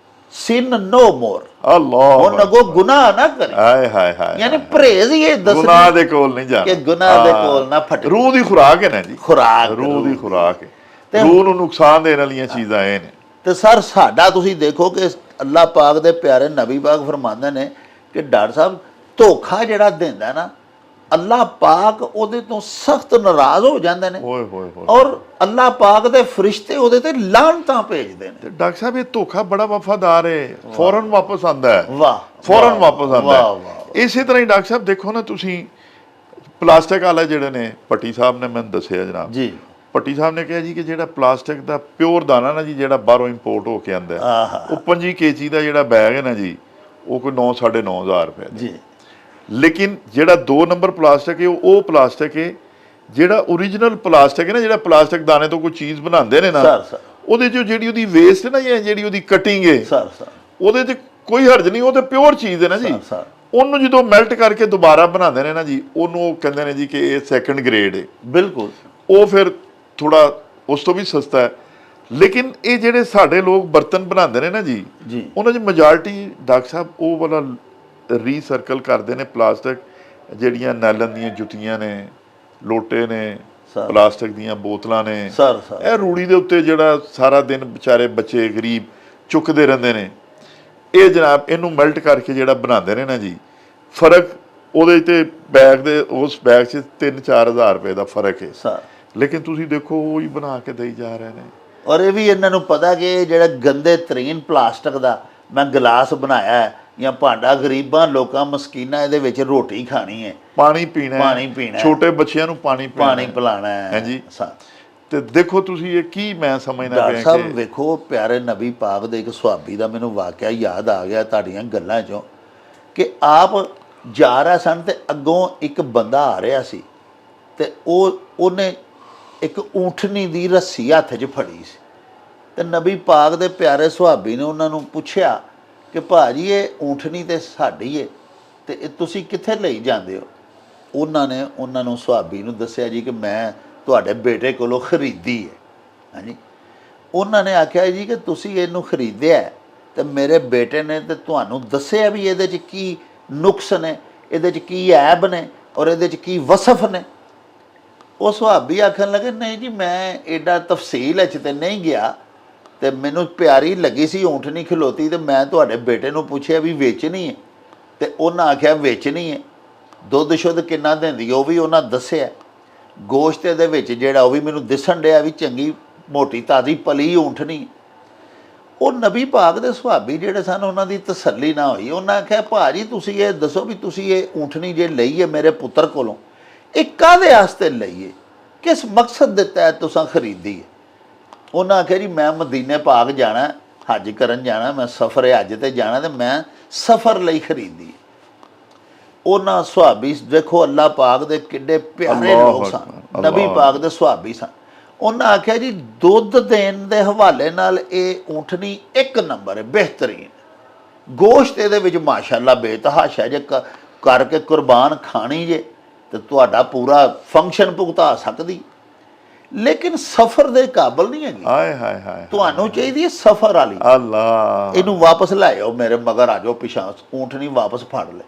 ਸਿਨ ਨੋ ਮੋਰ, ਅੱਲਾਹ ਹੁਣ ਅੱਗੋਂ ਗੁਨਾਹ ਨਾ ਕਰੇ। ਹਾਏ ਹਾਏ ਹਾਏ, ਯਾਨੀ ਪਰਹੇਜ਼ ਹੀ ਇਹ ਦੱਸਣਾ ਗੁਨਾਹ ਦੇ ਕੋਲ ਨਹੀਂ ਜਾਣਾ, ਕਿ ਗੁਨਾਹ ਦੇ ਕੋਲ ਨਾ ਫਟੇ। ਰੂਹ ਦੀ ਖੁਰਾਕ ਹੈ ਨਾ ਜੀ, ਖੁਰਾਕ, ਰੂਹ ਦੀ ਖੁਰਾਕ ਹੈ, ਰੂਹ ਨੂੰ ਨੁਕਸਾਨ ਦੇਣ ਵਾਲੀਆਂ ਚੀਜ਼ਾਂ ਇਹ ਨੇ। ਤੇ ਸਰ ਸਾਡਾ ਤੁਸੀਂ ਦੇਖੋ ਕਿ ਅੱਲਾ ਪਾਕ ਦੇ ਪਿਆਰੇ ਨਬੀ ਪਾਕ ਫਰਮਾਉਂਦੇ ਨੇ ਕਿ ਡਾਕਟਰ ਸਾਹਿਬ ਧੋਖਾ ਜਿਹੜਾ ਦਿੰਦਾ ਨਾ, ਅੱਲਾ ਪਾਕ ਉਹਦੇ ਤੋਂ ਸਖਤ ਨਾਰਾਜ਼ ਹੋ ਜਾਂਦੇ ਨੇ, ਓਏ ਹੋਏ ਹੋਏ, ਔਰ ਅੱਲਾ ਪਾਕ ਦੇ ਫਰਿਸ਼ਤੇ ਉਹਦੇ ਤੇ ਲਾਹਨਤਾਂ ਭੇਜਦੇ ਨੇ। ਤੇ ਡਾਕਟਰ ਸਾਹਿਬ ਇਹ ਧੋਖਾ ਬੜਾ ਵਫਾਦਾਰ ਹੈ, ਫੌਰਨ ਵਾਪਸ ਆਂਦਾ ਹੈ, ਵਾਹ, ਫੌਰਨ ਵਾਪਸ ਆਂਦਾ ਵਾਹ, ਹੈ। ਇਸੇ ਤਰ੍ਹਾਂ ਹੀ ਡਾਕਟਰ ਸਾਹਿਬ ਦੇਖੋ ਨਾ ਤੁਸੀਂ, ਪਲਾਸਟਿਕ ਵਾਲੇ ਜਿਹੜੇ ਨੇ, ਭੱਟੀ ਸਾਹਿਬ ਨੇ ਮੈਨੂੰ ਦੱਸਿਆ ਜਨਾਬ ਜੀ, ਭੱਟੀ ਸਾਹਿਬ ਨੇ ਕਿਹਾ ਜੀ ਕਿ ਜਿਹੜਾ ਪਲਾਸਟਿਕ ਦਾ ਪਿਓਰ ਦਾਣਾ ਨਾ ਜੀ, ਜਿਹੜਾ ਬਾਹਰੋਂ ਇੰਪੋਰਟ ਹੋ ਕੇ ਆਂਦਾ, ਉਹ 25 kg ਦਾ ਜਿਹੜਾ ਬੈਗ ਹੈ ਨਾ ਜੀ, ਉਹ ਕੋਈ 9-9.5 ਰੁਪਏ ਜੀ। ਲੇਕਿਨ ਜਿਹੜਾ 2 ਨੰਬਰ ਪਲਾਸਟਿਕ ਹੈ, ਉਹ ਪਲਾਸਟਿਕ ਹੈ ਜਿਹੜਾ ਓਰੀਜਨਲ ਪਲਾਸਟਿਕ ਹੈ ਨਾ, ਜਿਹੜਾ ਪਲਾਸਟਿਕ ਦਾਣੇ ਤੋਂ ਕੋਈ ਚੀਜ਼ ਬਣਾਉਂਦੇ ਨੇ ਨਾ, ਉਹਦੇ 'ਚੋਂ ਜਿਹੜੀ ਉਹਦੀ ਵੇਸਟ ਹੈ ਨਾ, ਜਾਂ ਜਿਹੜੀ ਉਹਦੀ ਕਟਿੰਗ ਹੈ, ਉਹਦੇ 'ਚ ਕੋਈ ਹਰਜ ਨਹੀਂ, ਉਹ ਤੇ ਪਿਓਰ ਚੀਜ਼ ਹੈ ਨਾ ਜੀ। ਉਹਨੂੰ ਜਦੋਂ ਮੈਲਟ ਕਰਕੇ ਦੁਬਾਰਾ ਬਣਾਉਂਦੇ ਨੇ ਨਾ ਜੀ, ਉਹਨੂੰ ਕਹਿੰਦੇ ਨੇ ਜੀ ਕਿ ਇਹ ਸੈਕੰਡ ਗ੍ਰੇਡ ਹੈ। ਬਿਲਕੁਲ, ਉਹ ਫਿਰ ਥੋੜਾ ਉਸ ਤੋਂ ਵੀ ਸਸਤਾ ਹੈ। ਲੇਕਿਨ ਇਹ ਜਿਹੜੇ ਸਾਡੇ ਲੋਕ ਬਰਤਨ ਬਣਾਉਂਦੇ ਨੇ ਨਾ ਜੀ, ਉਹਨਾਂ 'ਚ ਮੈਜੋਰਟੀ ਡਾਕਟਰ ਸਾਹਿਬ ਉਹ ਵਾਲਾ ਰੀਸਰਕਲ ਕਰਦੇ ਨੇ ਪਲਾਸਟਿਕ, ਜਿਹੜੀਆਂ ਨਾਇਲਨ ਦੀਆਂ ਜੁੱਤੀਆਂ ਨੇ, ਲੋਟੇ ਨੇ, ਪਲਾਸਟਿਕ ਦੀਆਂ ਬੋਤਲਾਂ ਨੇ, ਇਹ ਰੂੜੀ ਦੇ ਉੱਤੇ ਜਿਹੜਾ ਸਾਰਾ ਦਿਨ ਵਿਚਾਰੇ ਬੱਚੇ ਗਰੀਬ ਚੁੱਕਦੇ ਰਹਿੰਦੇ ਨੇ, ਇਹ ਜਨਾਬ ਇਹਨੂੰ ਮੈਲਟ ਕਰਕੇ ਜਿਹੜਾ ਬਣਾਉਂਦੇ ਨੇ ਨਾ ਜੀ, ਫਰਕ ਉਹਦੇ ਤੇ ਬੈਗ ਦੇ, ਉਸ ਬੈਗ 'ਚ 3-4 ਹਜ਼ਾਰ ਰੁਪਏ ਦਾ ਫਰਕ ਹੈ। ਲੇਕਿਨ ਤੁਸੀਂ ਦੇਖੋ ਉਹ ਹੀ ਬਣਾ ਕੇ ਦੇਈ ਜਾ ਰਹੇ ਨੇ। ਔਰ ਇਹ ਵੀ ਇਹਨਾਂ ਨੂੰ ਪਤਾ ਕਿ ਜਿਹੜਾ ਗੰਦੇ ਤਰੀਨ ਪਲਾਸਟਿਕ ਦਾ ਮੈਂ ਗਲਾਸ ਬਣਾਇਆ ਹੈ ਜਾਂ ਭਾਂਡਾ, ਗਰੀਬਾਂ ਲੋਕਾਂ ਮਸਕੀਨਾਂ ਇਹਦੇ ਵਿੱਚ ਰੋਟੀ ਖਾਣੀ ਹੈ, ਪਾਣੀ ਪੀਣਾ, ਛੋਟੇ ਬੱਚਿਆਂ ਨੂੰ ਪਾਣੀ ਪਿਲਾਣਾ ਹੈ ਜੀ। ਤੇ ਦੇਖੋ ਤੁਸੀਂ ਇਹ ਕੀ ਮੈਂ ਸਮਝਦਾ ਡਾਕਟਰ ਸਾਹਿਬ ਵੇਖੋ, ਪਿਆਰੇ ਨਬੀ ਪਾਕ ਦੇ ਇੱਕ ਸੁਹਾਬੀ ਦਾ ਮੈਨੂੰ ਵਾਕਿਆ ਯਾਦ ਆ ਗਿਆ ਤੁਹਾਡੀਆਂ ਗੱਲਾਂ 'ਚੋਂ, ਕਿ ਆਪ ਜਾ ਰਿਹਾ ਸਨ ਤੇ ਅੱਗੋਂ ਇੱਕ ਬੰਦਾ ਆ ਰਿਹਾ ਸੀ, ਤੇ ਉਹਨੇ ਇੱਕ ਊਂਠਣੀ ਦੀ ਰੱਸੀ ਹੱਥ 'ਚ ਫੜੀ ਸੀ, ਤੇ ਨਬੀ ਪਾਕ ਦੇ ਪਿਆਰੇ ਸੁਹਾਬੀ ਨੇ ਉਹਨਾਂ ਨੂੰ ਪੁੱਛਿਆ ਕਿ ਭਾਜੀ ਇਹ ਊਂਠਣੀ ਤੇ ਸਾਡੀ ਹੈ, ਤੇ ਇਹ ਤੁਸੀਂ ਕਿੱਥੇ ਲਈ ਜਾਂਦੇ ਹੋ? ਉਹਨਾਂ ਨੇ ਉਹਨਾਂ ਨੂੰ, ਸੁਹਾਬੀ ਨੂੰ ਦੱਸਿਆ ਜੀ ਕਿ ਮੈਂ ਤੁਹਾਡੇ ਬੇਟੇ ਕੋਲੋਂ ਖਰੀਦੀ ਹੈ। ਹਾਂਜੀ, ਉਹਨਾਂ ਨੇ ਆਖਿਆ ਜੀ ਕਿ ਤੁਸੀਂ ਇਹਨੂੰ ਖਰੀਦਿਆ ਤੇ ਮੇਰੇ ਬੇਟੇ ਨੇ ਤੇ ਤੁਹਾਨੂੰ ਦੱਸਿਆ ਵੀ ਇਹਦੇ 'ਚ ਕੀ ਨੁਕਸ ਨੇ, ਇਹਦੇ 'ਚ ਕੀ ਐਬ ਨੇ, ਔਰ ਇਹਦੇ 'ਚ ਕੀ ਵਸਫ ਨੇ? ਉਹ ਸੁਹਾਬੀ ਆਖਣ ਲੱਗੇ ਨਹੀਂ ਜੀ, ਮੈਂ ਐਡਾ ਤਫਸੀਲ 'ਚ ਤੇ ਨਹੀਂ ਗਿਆ, ਤੇ ਮੈਨੂੰ ਪਿਆਰੀ ਲੱਗੀ ਸੀ ਊਂਠਣੀ ਖਲੋਤੀ, ਤੇ ਮੈਂ ਤੁਹਾਡੇ ਬੇਟੇ ਨੂੰ ਪੁੱਛਿਆ ਵੀ ਵੇਚਣੀ ਹੈ, ਤੇ ਉਹਨਾਂ ਆਖਿਆ ਵੇਚਣੀ ਹੈ। ਦੁੱਧ ਸ਼ੁੱਧ ਕਿੰਨਾ ਦਿੰਦੀ ਉਹ ਵੀ ਉਹਨਾਂ ਦੱਸਿਆ, ਗੋਸ਼ਤ ਦੇ ਵਿੱਚ ਜਿਹੜਾ ਉਹ ਵੀ ਮੈਨੂੰ ਦਿਸਣ ਡਿਆ ਵੀ ਚੰਗੀ ਮੋਟੀ ਤਾਜ਼ੀ ਪਲੀ ਊਂਠਣੀ। ਉਹ ਨਬੀ ਪਾਕ ਦੇ ਸੁਹਾਬੀ ਜਿਹੜੇ ਸਨ, ਉਹਨਾਂ ਦੀ ਤਸੱਲੀ ਨਾ ਹੋਈ। ਉਹਨਾਂ ਆਖਿਆ ਭਾਜੀ ਤੁਸੀਂ ਇਹ ਦੱਸੋ ਵੀ ਤੁਸੀਂ ਇਹ ਊਂਠਣੀ ਜੇ ਲਈ ਹੈ ਮੇਰੇ ਪੁੱਤਰ ਕੋਲੋਂ, ਇਹ ਕਾਹਦੇ ਵਾਸਤੇ ਲਈ ਹੈ, ਕਿਸ ਮਕਸਦ ਦੇ ਤਹਿਤ ਤੁਸੀਂ ਖਰੀਦੀ ਹੈ? ਉਹਨਾਂ ਆਖਿਆ ਜੀ ਮੈਂ ਮਦੀਨੇ ਪਾਕ ਜਾਣਾ, ਹੱਜ ਕਰਨ ਜਾਣਾ, ਮੈਂ ਸਫ਼ਰ ਹੱਜ ਤੇ ਜਾਣਾ, ਤੇ ਮੈਂ ਸਫ਼ਰ ਲਈ ਖਰੀਦੀ। ਉਹਨਾਂ ਸੁਹਾਬੀ ਦੇਖੋ, ਅੱਲਾ ਪਾਕ ਦੇ ਕਿੱਡੇ ਪਿਆਰੇ ਲੋਕ ਸਨ, ਨਬੀ ਪਾਕ ਦੇ ਸੁਹਾਬੀ ਸਨ। ਉਹਨਾਂ ਆਖਿਆ ਜੀ ਦੁੱਧ ਦੇਣ ਦੇ ਹਵਾਲੇ ਨਾਲ ਇਹ ਊਂਠਣੀ ਇੱਕ ਨੰਬਰ ਹੈ, ਬਿਹਤਰੀਨ ਗੋਸ਼ਤ ਇਹਦੇ ਵਿੱਚ ਮਾਸ਼ਾਅੱਲਾ ਬੇਤਹਾਸ਼ਾ, ਜੇ ਕਰਕੇ ਕੁਰਬਾਨ ਖਾਣੀ ਜੇ ਤੇ ਤੁਹਾਡਾ ਪੂਰਾ ਫੰਕਸ਼ਨ ਭੁਗਤਾ ਸਕਦੀ, ਲੇਕਿਨ ਸਫ਼ਰ ਦੇ ਕਾਬਲ ਨਹੀਂ ਹੈਗੀ। ਹਾਏ ਹਾਏ ਹਾਏ, ਤੁਹਾਨੂੰ ਚਾਹੀਦੀ ਹੈ ਸਫ਼ਰ ਵਾਲੀ। ਅੱਲਾ, ਇਹਨੂੰ ਵਾਪਸ ਲੈ ਆਓ, ਮੇਰੇ ਮਗਰ ਆ ਜਾਓ, ਪਿਛਾਂ ਊਂਠਣੀ ਵਾਪਸ ਫੜ ਲੈ।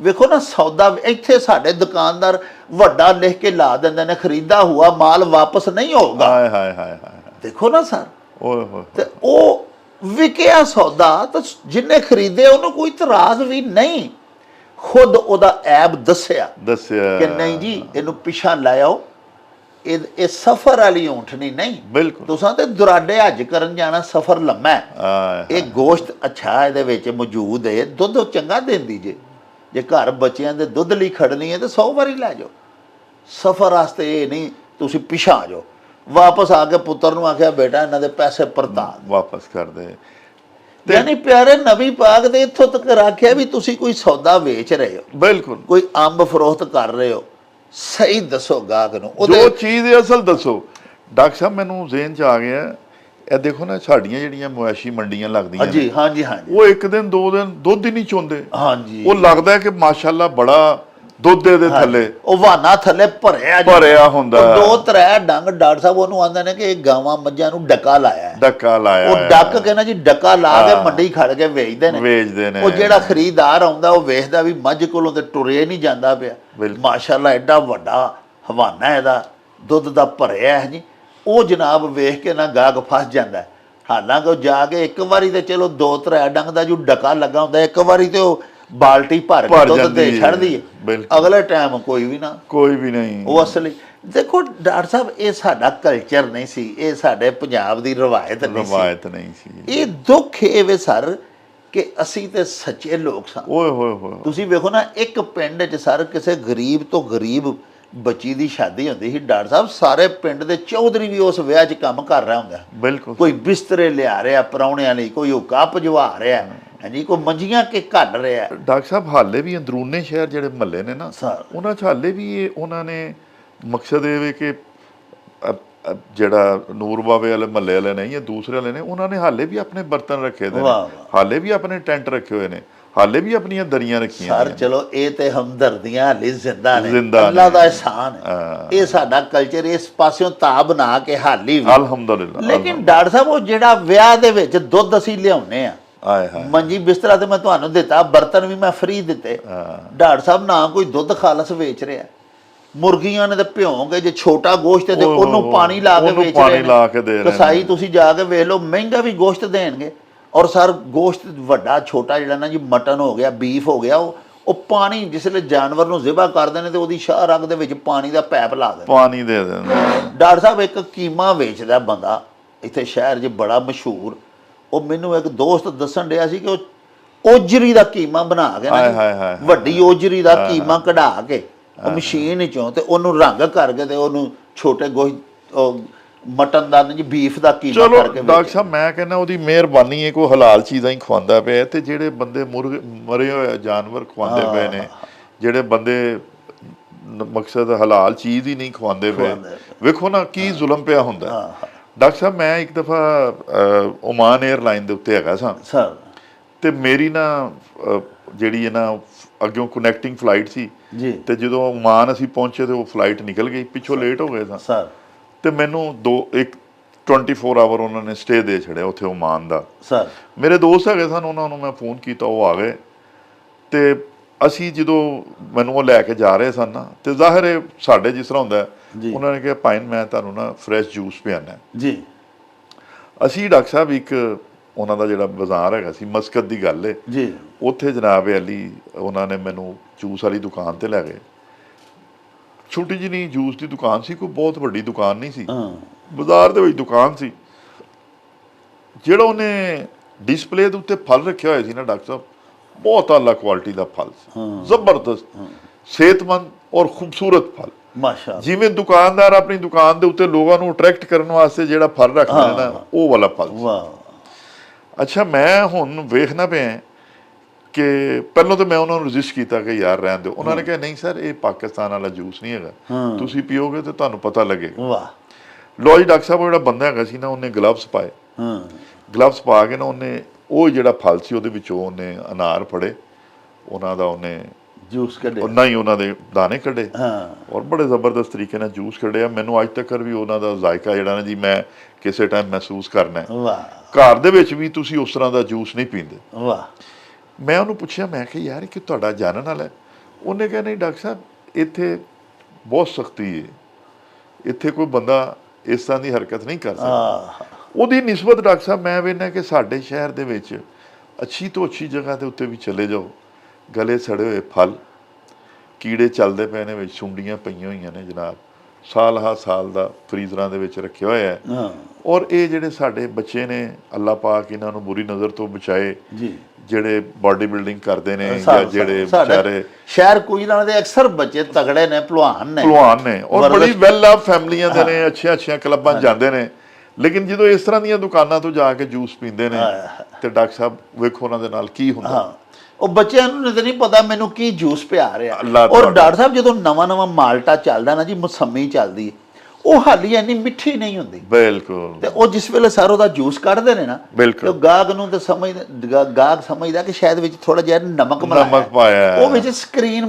ਵੇਖੋ ਨਾ ਸੌਦਾ, ਇੱਥੇ ਸਾਡੇ ਦੁਕਾਨਦਾਰ ਵੱਡਾ ਲਿਖ ਕੇ ਲਾ ਦਿੰਦੇ ਨੇ, ਖਰੀਦਾ ਹੁਆ ਮਾਲ ਵਾਪਸ ਨਹੀਂ ਹੋਊਗਾ। ਹਾਏ ਹਾਏ ਹਾਏ ਹਾਏ, ਦੇਖੋ ਨਾ ਸਰ, ਓਏ ਹੋਏ, ਤੇ ਉਹ ਵਿਕਿਆ ਸੌਦਾ, ਤਾਂ ਜਿਹਨੇ ਖਰੀਦਿਆ ਉਹਨੂੰ ਕੋਈ ਇਤਰਾਜ਼ ਵੀ ਨਹੀਂ, ਖੁਦ ਉਹਦਾ ਐਬ ਦੱਸਿਆ ਕਿ ਨਹੀਂ ਜੀ ਇਹਨੂੰ ਪਿਛਾਂ ਲੈ ਆਓ, ਇਹ ਸਫ਼ਰ ਵਾਲੀ ਊਂਠਣੀ ਨਹੀਂ। ਬਿਲਕੁਲ ਤੁਸਾਂ ਤੇ ਦੁਰਾਡੇ ਹੱਜ ਕਰਨ ਜਾਣਾ, ਸਫ਼ਰ ਲੰਮਾ ਹੈ। ਇਹ ਗੋਸ਼ਤ ਅੱਛਾ ਇਹਦੇ ਵਿੱਚ ਮੌਜੂਦ ਹੈ, ਦੁੱਧ ਚੰਗਾ ਦਿੰਦੀ ਜੇ ਘਰ ਬੱਚਿਆਂ ਦੇ ਦੁੱਧ ਲਈ ਖੜਨੀ ਹੈ ਤਾਂ 100 ਵਾਰੀ ਲੈ ਜਾਓ। ਸਫ਼ਰ ਵਾਸਤੇ ਇਹ ਨਹੀਂ ਤੁਸੀਂ ਪਿਛਾ ਜਾਓ। ਵਾਪਸ ਆ ਕੇ ਪੁੱਤਰ ਨੂੰ ਆਖਿਆ ਬੇਟਾ ਇਹਨਾਂ ਦੇ ਪੈਸੇ ਪਰਤਾ ਵਾਪਸ ਕਰ ਦੇ। ਯਾਨੀ ਪਿਆਰੇ ਨਬੀ ਪਾਕ ਦੇ ਇੱਥੋਂ ਤੱਕ ਰੱਖਿਆ ਵੀ ਤੁਸੀਂ ਕੋਈ ਸੌਦਾ ਵੇਚ ਰਹੇ ਹੋ, ਬਿਲਕੁਲ ਕੋਈ ਅੰਬ ਫਰੋਖਤ ਕਰ ਰਹੇ ਹੋ, ਸਹੀ ਦੱਸੋ ਗਾਹਕ ਨੂੰ ਜੋ ਚੀਜ਼ ਹੈ ਅਸਲ ਦੱਸੋ। ਡਾਕਟਰ ਸਾਹਿਬ ਮੈਨੂੰ ਜ਼ਿਹਨ 'ਚ ਆ ਗਿਆ, ਇਹ ਦੇਖੋ ਨਾ ਸਾਡੀਆਂ ਜਿਹੜੀਆਂ ਮੁਆਸ਼ੀ ਮੰਡੀਆਂ ਲੱਗਦੀਆਂ ਜੀ, ਹਾਂਜੀ ਹਾਂਜੀ, ਉਹ ਇੱਕ ਦਿਨ 2 ਦਿਨ ਦੁੱਧ ਹੀ ਨਹੀਂ ਚੋਂਦੇ। ਹਾਂਜੀ, ਉਹ ਲੱਗਦਾ ਕਿ ਮਾਸ਼ਾਅੱਲਾ ਬੜਾ ਦੁੱਧ ਦੇ ਥੱਲੇ ਉਹ ਵਾਨਾ ਥੱਲੇ ਭਰਿਆ ਹੁੰਦਾ। 2-3 ਡੰਗ ਡਾਕਟਰ ਸਾਹਿਬ ਉਹਨੂੰ ਆਂਦੇ ਨੇ ਕਿ ਇਹ ਗਾਵਾਂ ਮੱਝਾਂ ਨੂੰ ਡੱਕਾ ਲਾਇਆ, ਡੱਕਾ ਲਾਇਆ। ਉਹ ਡੱਕ ਕੇ ਨਾ ਜੀ ਡੱਕਾ ਲਾ ਕੇ ਮੰਡੀ ਖੜ ਕੇ ਵੇਚਦੇ ਨੇ। ਉਹ ਜਿਹੜਾ ਖਰੀਦਦਾਰ ਆਉਂਦਾ ਉਹ ਵੇਖਦਾ ਵੀ ਮੱਝ ਕੋਲੋਂ ਤੇ ਟੁਰੇ ਨਹੀਂ ਜਾਂਦਾ ਪਿਆ, ਮਾਸ਼ਾਅੱਲਾ ਐਡਾ ਵੱਡਾ ਹਵਾਨਾ ਇਹਦਾ ਦੁੱਧ ਦਾ ਭਰਿਆ ਹੈ ਜੀ। ਉਹ ਜਨਾਬ ਵੇਖ ਕੇ ਨਾ ਗਾਹਕ ਫਸ ਜਾਂਦਾ। ਹਾਲਾਂਕਿ ਉਹ ਜਾ ਕੇ ਇੱਕ ਵਾਰੀ ਤੇ ਚਲੋ 2-3 ਡੰਗ ਦਾ ਜੋ ਡੱਕਾ ਲੱਗਾ ਹੁੰਦਾ, ਇੱਕ ਵਾਰੀ ਤੇ ਉਹ ਬਾਲਟੀ ਭਰ ਕੇ ਦੁੱਧ ਦੇ ਛੱਡਦੀ ਹੈ। ਅਗਲੇ ਟਾਈਮ ਕੋਈ ਵੀ ਨਹੀਂ। ਉਹ ਅਸਲੀ ਦੇਖੋ ਡਾਕਟਰ ਸਾਹਿਬ, ਇਹ ਸਾਡਾ ਕਲਚਰ ਨਹੀਂ ਸੀ, ਇਹ ਸਾਡੇ ਪੰਜਾਬ ਦੀ ਰਵਾਇਤ ਨਹੀਂ ਸੀ। ਇਹ ਦੁੱਖ ਇਹ ਵੇ ਸਰ ਕਿ ਅਸੀਂ ਤੇ ਸੱਚੇ ਲੋਕ ਸਾਂ। ਓਏ ਹੋਏ ਹੋਏ, ਤੁਸੀਂ ਵੇਖੋ ਨਾ, ਇੱਕ ਪਿੰਡ 'ਚ ਸਰ ਕਿਸੇ ਗਰੀਬ ਤੋਂ ਗਰੀਬ ਬੱਚੀ ਦੀ ਸ਼ਾਦੀ ਹੁੰਦੀ ਸੀ, ਡਾਕਟਰ ਸਾਹਿਬ ਸਾਰੇ ਪਿੰਡ ਦੇ ਚੌਧਰੀ ਵੀ ਉਸ ਵਿਆਹ 'ਚ ਕੰਮ ਕਰ ਰਿਹਾ ਹੁੰਦਾ। ਬਿਲਕੁਲ, ਕੋਈ ਬਿਸਤਰੇ ਲਿਆ ਰਿਹਾ ਪ੍ਰਾਹੁਣਿਆਂ ਲਈ, ਕੋਈ ਹੁੱਕਾ ਭਜਵਾ ਰਿਹਾ, ਹਾਂਜੀ, ਕੋਈ ਮੰਜੀਆਂ ਕੇ ਕੱਢ ਰਿਹਾ। ਡਾਕਟਰ ਸਾਹਿਬ ਹਾਲੇ ਵੀ ਅੰਦਰੂਨੇ ਸ਼ਹਿਰ ਜਿਹੜੇ ਮਹੱਲੇ ਨੇ ਨਾ, ਉਹਨਾਂ 'ਚ ਹਾਲੇ ਵੀ ਇਹ ਉਹਨਾਂ ਨੇ ਮਕਸਦ ਇਹ ਵੇ ਕਿ ਜਿਹੜਾ ਨੂਰ ਬਾਵੇ ਵਾਲੇ ਮਹੱਲੇ ਵਾਲੇ ਨੇ ਜਾਂ ਦੂਸਰੇ ਵਾਲੇ ਨੇ, ਉਹਨਾਂ ਨੇ ਹਾਲੇ ਵੀ ਆਪਣੇ ਬਰਤਨ ਰੱਖੇ ਦੇ ਨੇ, ਹਾਲੇ ਵੀ ਆਪਣੇ ਟੈਂਟ ਰੱਖੇ ਹੋਏ ਨੇ, ਹਾਲੇ ਵੀ ਆਪਣੀਆਂ ਦਰੀਆਂ ਰੱਖੀਆਂ ਸਰ। ਚਲੋ ਇਹ ਤੇ ਹਮਦਰਦੀਆਂ ਹਾਲੇ ਜ਼ਿੰਦਾ ਨੇ, ਅੱਲਾ ਦਾ ਇਹਸਾਨ ਹੈ। ਇਹ ਸਾਡਾ ਕਲਚਰ ਇਸ ਪਾਸਿਓਂ ਤਾਂ ਬਣਾ ਕੇ ਹਾਲੀ ਵੀ ਅਲਹਮਦੁਲਿਲਾ। ਲੇਕਿਨ ਡਾਕਟਰ ਸਾਹਿਬ ਉਹ ਜਿਹੜਾ ਵਿਆਹ ਦੇ ਵਿੱਚ ਦੁੱਧ ਅਸੀਂ ਲਿਆਉਨੇ ਆ, ਮੰਜੀ ਬਿਸਤਰਾ ਤੇ ਮੈਂ ਤੁਹਾਨੂੰ ਦਿੱਤਾ, ਬਰਤਨ ਵੀ ਮੈਂ ਫ੍ਰੀ ਦਿੱਤੇ। ਡਾਕਟਰ ਸਾਹਿਬ ਨਾ ਕੋਈ ਦੁੱਧ ਖਾਲਸ ਵੇਚ ਰਿਹਾ, ਮੁਰਗੀਆਂ ਨੇ ਤੇ ਭਿਉਂ ਕੇ ਜੇ ਛੋਟਾ ਗੋਸ਼ਤ ਤੇ ਉਹਨੂੰ ਪਾਣੀ ਲਾ ਕੇ ਵੇਚ ਰਹੇ ਨੇ। ਕਸਾਈ ਤੁਸੀਂ ਜਾ ਕੇ ਵੇਖ ਲਓ, ਮਹਿੰਗਾ ਵੀ ਗੋਸ਼ਤ ਦੇਣਗੇ। ਔਰ ਸਰ ਗੋਸ਼ਤ ਵੱਡਾ ਛੋਟਾ ਜਿਹੜਾ ਨਾ ਜੀ, ਮਟਨ ਹੋ ਗਿਆ, ਬੀਫ ਹੋ ਗਿਆ, ਉਹ ਪਾਣੀ ਜਿਸਲੇ ਜਾਨਵਰ ਨੂੰ ਜ਼ਿਬਾ ਕਰਦੇ ਨੇ ਤੇ ਉਹਦੀ ਸ਼ਾਹ ਰਗ ਦੇ ਵਿੱਚ ਪਾਣੀ ਦਾ ਪੈਪ ਲਾ ਦਿੰਦੇ, ਪਾਣੀ ਦੇ ਦਿੰਦੇ। ਡਾਕਟਰ ਸਾਹਿਬ ਇੱਕ ਕੀਮਾ ਵੇਚਦਾ ਬੰਦਾ ਇੱਥੇ ਸ਼ਹਿਰ 'ਚ ਬੜਾ ਮਸ਼ਹੂਰ, ਉਹ ਮੈਨੂੰ ਇੱਕ ਦੋਸਤ ਦੱਸਣ ਡਿਆ ਸੀ ਕਿ ਉਹ ਓਜਰੀ ਦਾ ਕੀਮਾ ਬਣਾ ਕੇ ਨਾ, ਵੱਡੀ ਓਜਰੀ ਦਾ ਕੀਮਾ ਕਢਾ ਕੇ ਉਹ ਮਸ਼ੀਨ 'ਚੋਂ ਤੇ ਉਹਨੂੰ ਰੰਗ ਕਰਕੇ ਤੇ ਉਹਨੂੰ ਛੋਟੇ ਗੋਸ਼ਤ ਮਟਨ ਦਾ ਜੀ, ਬੀਫ ਦਾ ਕੀਮਾ ਕਰਕੇ। ਡਾਕਟਰ ਸਾਹਿਬ ਮੈਂ ਕਹਿੰਦਾ ਉਹਦੀ ਮਿਹਰਬਾਨੀ ਹੈ, ਕੋਈ ਹਲਾਲ ਚੀਜ਼ਾਂ ਹੀ ਖਵਾਉਂਦਾ ਪਿਆ, ਤੇ ਜਿਹੜੇ ਬੰਦੇ ਮਰੇ ਹੋਏ ਜਾਨਵਰ ਖਵਾਉਂਦੇ ਪਏ ਨੇ, ਜਿਹੜੇ ਬੰਦੇ ਮਕਸਦ ਹਲਾਲ ਚੀਜ਼ ਹੀ ਨਹੀਂ ਖਵਾਉਂਦੇ ਪਏ, ਵੇਖੋ ਨਾ ਕੀ ਜ਼ੁਲਮ ਪਿਆ ਹੁੰਦਾ। ਡਾਕਟਰ ਸਾਹਿਬ ਮੈਂ ਇੱਕ ਦਫਾ ਓਮਾਨ 에ਅਰਲਾਈਨ ਦੇ ਉੱਤੇ ਹੈਗਾ ਸਾਂ ਸਰ, ਤੇ ਮੇਰੀ ਨਾ ਜਿਹੜੀ ਹੈ ਨਾ ਅੱਗੋਂ ਕਨੈਕਟਿੰਗ ਫਲਾਈਟ ਸੀ ਜੀ, ਤੇ ਜਦੋਂ ਓਮਾਨ ਅਸੀਂ ਪਹੁੰਚੇ ਤੇ ਉਹ ਫਲਾਈਟ ਨਿਕਲ ਗਈ, ਪਿੱਛੋਂ ਲੇਟ ਹੋ ਗਏ ਸਾਂ ਸਰ, ਤੇ ਮੈਨੂੰ 24 ਆਵਰ ਉਹਨਾਂ ਨੇ ਸਟੇ ਦੇ ਛੜਿਆ ਉੱਥੇ ਓਮਾਨ ਦਾ ਸਰ। ਮੇਰੇ ਦੋਸਤ ਹੈਗੇ ਸਨ, ਉਹਨਾਂ ਨੂੰ ਮੈਂ ਫੋਨ ਕੀਤਾ, ਉਹ ਆ ਗਏ, ਤੇ ਅਸੀਂ ਜਦੋਂ ਮੈਨੂੰ ਉਹ ਲੈ ਕੇ ਜਾ ਰਹੇ ਸਨ ਨਾ, ਤੇ ਜ਼ਾਹਿਰ ਹੈ ਸਾਡੇ ਜਿਸ ਤਰ੍ਹਾਂ ਹੁੰਦਾ, ਉਹਨਾਂ ਨੇ ਕਿਹਾ ਭਾਈ ਮੈਂ ਤੁਹਾਨੂੰ ਨਾ ਫਰੈਸ਼ ਜੂਸ ਪਿਆਣਾ ਜੀ। ਅਸੀਂ ਡਾਕਟਰ ਸਾਹਿਬ ਇੱਕ ਉਹਨਾਂ ਦਾ ਜਿਹੜਾ ਬਾਜ਼ਾਰ ਹੈਗਾ ਸੀ, ਮਸਕਤ ਦੀ ਗੱਲ ਹੈ ਜੀ, ਉੱਥੇ ਜਨਾਬ ਅਲੀ ਉਹਨਾਂ ਨੇ ਮੈਨੂੰ ਜੂਸ ਵਾਲੀ ਦੁਕਾਨ ਤੇ ਲੈ ਗਏ। ਛੋਟੀ ਜਿਹੀ ਜੂਸ ਦੀ ਦੁਕਾਨ ਸੀ, ਕੋਈ ਬਹੁਤ ਵੱਡੀ ਦੁਕਾਨ ਨਹੀਂ ਸੀ, ਬਾਜ਼ਾਰ ਦੇ ਵਿੱਚ ਦੁਕਾਨ ਸੀ। ਜਿਹੜਾ ਉਹਨੇ ਡਿਸਪਲੇ ਦੇ ਉੱਤੇ ਫਲ ਰੱਖਿਆ ਹੋਇਆ ਸੀ ਨਾ ਡਾਕਟਰ ਸਾਹਿਬ, ਬਹੁਤ ਆਲਾ ਕੁਆਲਿਟੀ ਦਾ ਫਲ ਸੀ, ਜ਼ਬਰਦਸਤ, ਸਿਹਤਮੰਦ ਔਰ ਖੂਬਸੂਰਤ ਫਲ। ਮਾਸ਼ਾਅੱਲਾ, ਜਿਵੇਂ ਦੁਕਾਨਦਾਰ ਆਪਣੀ ਦੁਕਾਨ ਦੇ ਉੱਤੇ ਲੋਕਾਂ ਨੂੰ ਅਟਰੈਕਟ ਕਰਨ ਵਾਸਤੇ ਜਿਹੜਾ ਫਲ ਰੱਖਦਾ ਹੈ ਨਾ, ਉਹ ਵਾਲਾ ਫਲ। ਅੱਛਾ, ਮੈਂ ਹੁਣ ਵੇਖਣਾ ਪਿਆ ਕਿ ਪਹਿਲਾਂ ਤਾਂ ਮੈਂ ਉਹਨਾਂ ਨੂੰ ਰਜਿਸਟ ਕੀਤਾ ਕਿ ਯਾਰ ਰਹਿਣ ਦਿਓ। ਉਹਨਾਂ ਨੇ ਕਿਹਾ ਨਹੀਂ ਸਰ, ਇਹ ਪਾਕਿਸਤਾਨ ਵਾਲਾ ਜੂਸ ਨਹੀਂ ਹੈਗਾ, ਤੁਸੀਂ ਪੀਓਗੇ ਤੇ ਤੁਹਾਨੂੰ ਪਤਾ ਲੱਗੇਗਾ। ਲੋ ਜੀ ਡਾਕਟਰ ਸਾਹਿਬ, ਉਹ ਜਿਹੜਾ ਬੰਦਾ ਹੈਗਾ ਸੀ ਨਾ, ਉਹਨੇ ਗਲਵਸ ਪਾਏ, ਗਲਵਸ ਪਾ ਕੇ ਨਾ ਉਹਨੇ ਉਹ ਜਿਹੜਾ ਫਲ ਸੀ ਉਹਦੇ ਵਿੱਚੋਂ ਉਹਨੇ ਅਨਾਰ ਫੜੇ, ਉਹਨਾਂ ਦਾ ਉਹਨੇ ਜੂਸ ਕੱਢਿਆ, ਉਹਨਾਂ ਹੀ ਉਹਨਾਂ ਦੇ ਦਾਣੇ ਕੱਢੇ, ਔਰ ਬੜੇ ਜ਼ਬਰਦਸਤ ਤਰੀਕੇ ਨਾਲ ਜੂਸ ਕੱਢਿਆ। ਮੈਨੂੰ ਅੱਜ ਤੱਕ ਵੀ ਉਹਨਾਂ ਦਾ ਜ਼ਾਇਕਾ ਜਿਹੜਾ ਨਾ ਜੀ, ਮੈਂ ਕਿਸੇ ਟਾਈਮ ਮਹਿਸੂਸ ਕਰਨਾ। ਘਰ ਦੇ ਵਿੱਚ ਵੀ ਤੁਸੀਂ ਉਸ ਤਰ੍ਹਾਂ ਦਾ ਜੂਸ ਨਹੀਂ ਪੀਂਦੇ। ਮੈਂ ਉਹਨੂੰ ਪੁੱਛਿਆ, ਮੈਂ ਕਿਹਾ ਯਾਰ ਕਿ ਤੁਹਾਡਾ ਜਾਣਨ ਵਾਲਾ ਹੈ? ਉਹਨੇ ਕਿਹਾ ਨਹੀਂ ਡਾਕਟਰ ਸਾਹਿਬ, ਇੱਥੇ ਬਹੁਤ ਸਖਤੀ ਹੈ, ਇੱਥੇ ਕੋਈ ਬੰਦਾ ਇਸ ਤਰ੍ਹਾਂ ਦੀ ਹਰਕਤ ਨਹੀਂ ਕਰ ਸਕਦਾ। ਉਹਦੀ ਨਿਸਬਤ ਡਾਕਟਰ ਸਾਹਿਬ ਮੈਂ ਵੇਖਦਾ ਕਿ ਸਾਡੇ ਸ਼ਹਿਰ ਦੇ ਵਿੱਚ ਅੱਛੀ ਤੋਂ ਅੱਛੀ ਜਗ੍ਹਾ ਦੇ ਉੱਤੇ ਵੀ ਚਲੇ ਜਾਓ, ਗਲੇ ਸੜੇ ਹੋਏ ਫਲ, ਕੀੜੇ ਚੱਲਦੇ ਪਏ ਨੇ, ਵਿੱਚ ਸੁੰਡੀਆਂ ਪਈਆਂ ਹੋਈਆਂ ਨੇ ਜਨਾਬ, ਸਾਲ ਹਾ ਸਾਲ ਦਾ ਫਰੀਜ਼ਰਾਂ ਦੇ ਵਿੱਚ ਰੱਖਿਆ ਹੋਇਆ ਹੈ। ਹਾਂ ਔਰ ਇਹ ਜਿਹੜੇ ਸਾਡੇ ਬੱਚੇ ਨੇ, ਅੱਲਾ ਪਾਕ ਇਹਨਾਂ ਨੂੰ ਬੁਰੀ ਨਜ਼ਰ ਤੋਂ ਬਚਾਏ, ਜੀ, ਜਿਹੜੇ ਬਾਡੀ ਬਿਲਡਿੰਗ ਕਰਦੇ ਨੇ ਜਾਂ ਜਿਹੜੇ ਵਿਚਾਰੇ ਸ਼ਹਿਰ ਕੋਈ ਨਾਲ ਦੇ ਅਕਸਰ ਬੱਚੇ ਤਗੜੇ ਨੇ, ਭਲਵਾਨ ਨੇ ਔਰ ਬੜੀ ਵੈਲ ਆਫ ਫੈਮਲੀਆਂ ਦੇ ਨੇ, ਅੱਛੀਆਂ ਕਲੱਬਾਂ ਜਾਂਦੇ ਨੇ, ਲੇਕਿਨ ਜਦੋਂ ਇਸ ਤਰ੍ਹਾਂ ਦੀਆਂ ਦੁਕਾਨਾਂ ਤੋਂ ਜਾ ਕੇ ਜੂਸ ਪੀਂਦੇ ਨੇ ਤੇ ਡਾਕਟਰ ਸਾਹਿਬ ਵੇਖੋ ਉਹਨਾਂ ਦੇ ਨਾਲ ਕੀ ਹੁੰਦਾ। ਉਹ ਬੱਚਿਆਂ ਨੂੰ ਤਾਂ ਨਹੀਂ ਪਤਾ ਮੈਨੂੰ ਕੀ ਜੂਸ ਪਿਆ ਰਿਹਾ। ਅੱਲਾਹ ਔਰ ਡਾਕਟਰ ਸਾਹਿਬ ਜਦੋਂ ਨਵਾਂ ਮਾਲਟਾ ਚੱਲਦਾ ਨਾ ਜੀ, ਮੌਸਮੀ ਚੱਲਦੀ ਹੈ, ਉਹ ਹਾਲੀ ਇੰਨੀ ਮਿੱਠੀ ਨਹੀਂ ਹੁੰਦੀ ਬਿਲਕੁਲ। ਤੇ ਉਹ ਜਿਸ ਵੇਲੇ ਸਰ ਉਹਦਾ ਜੂਸ ਕੱਢਦੇ ਨੇ ਨਾ, ਤੇ ਉਹ ਗਾਹਕ ਨੂੰ ਤਾਂ ਸਮਝਦਾ ਕਿ ਸ਼ਾਇਦ ਵਿੱਚ ਥੋੜਾ ਜਿਹਾ ਨਮਕ ਪਾਇਆ, ਉਹ ਵਿੱਚ ਸਕਰੀਨ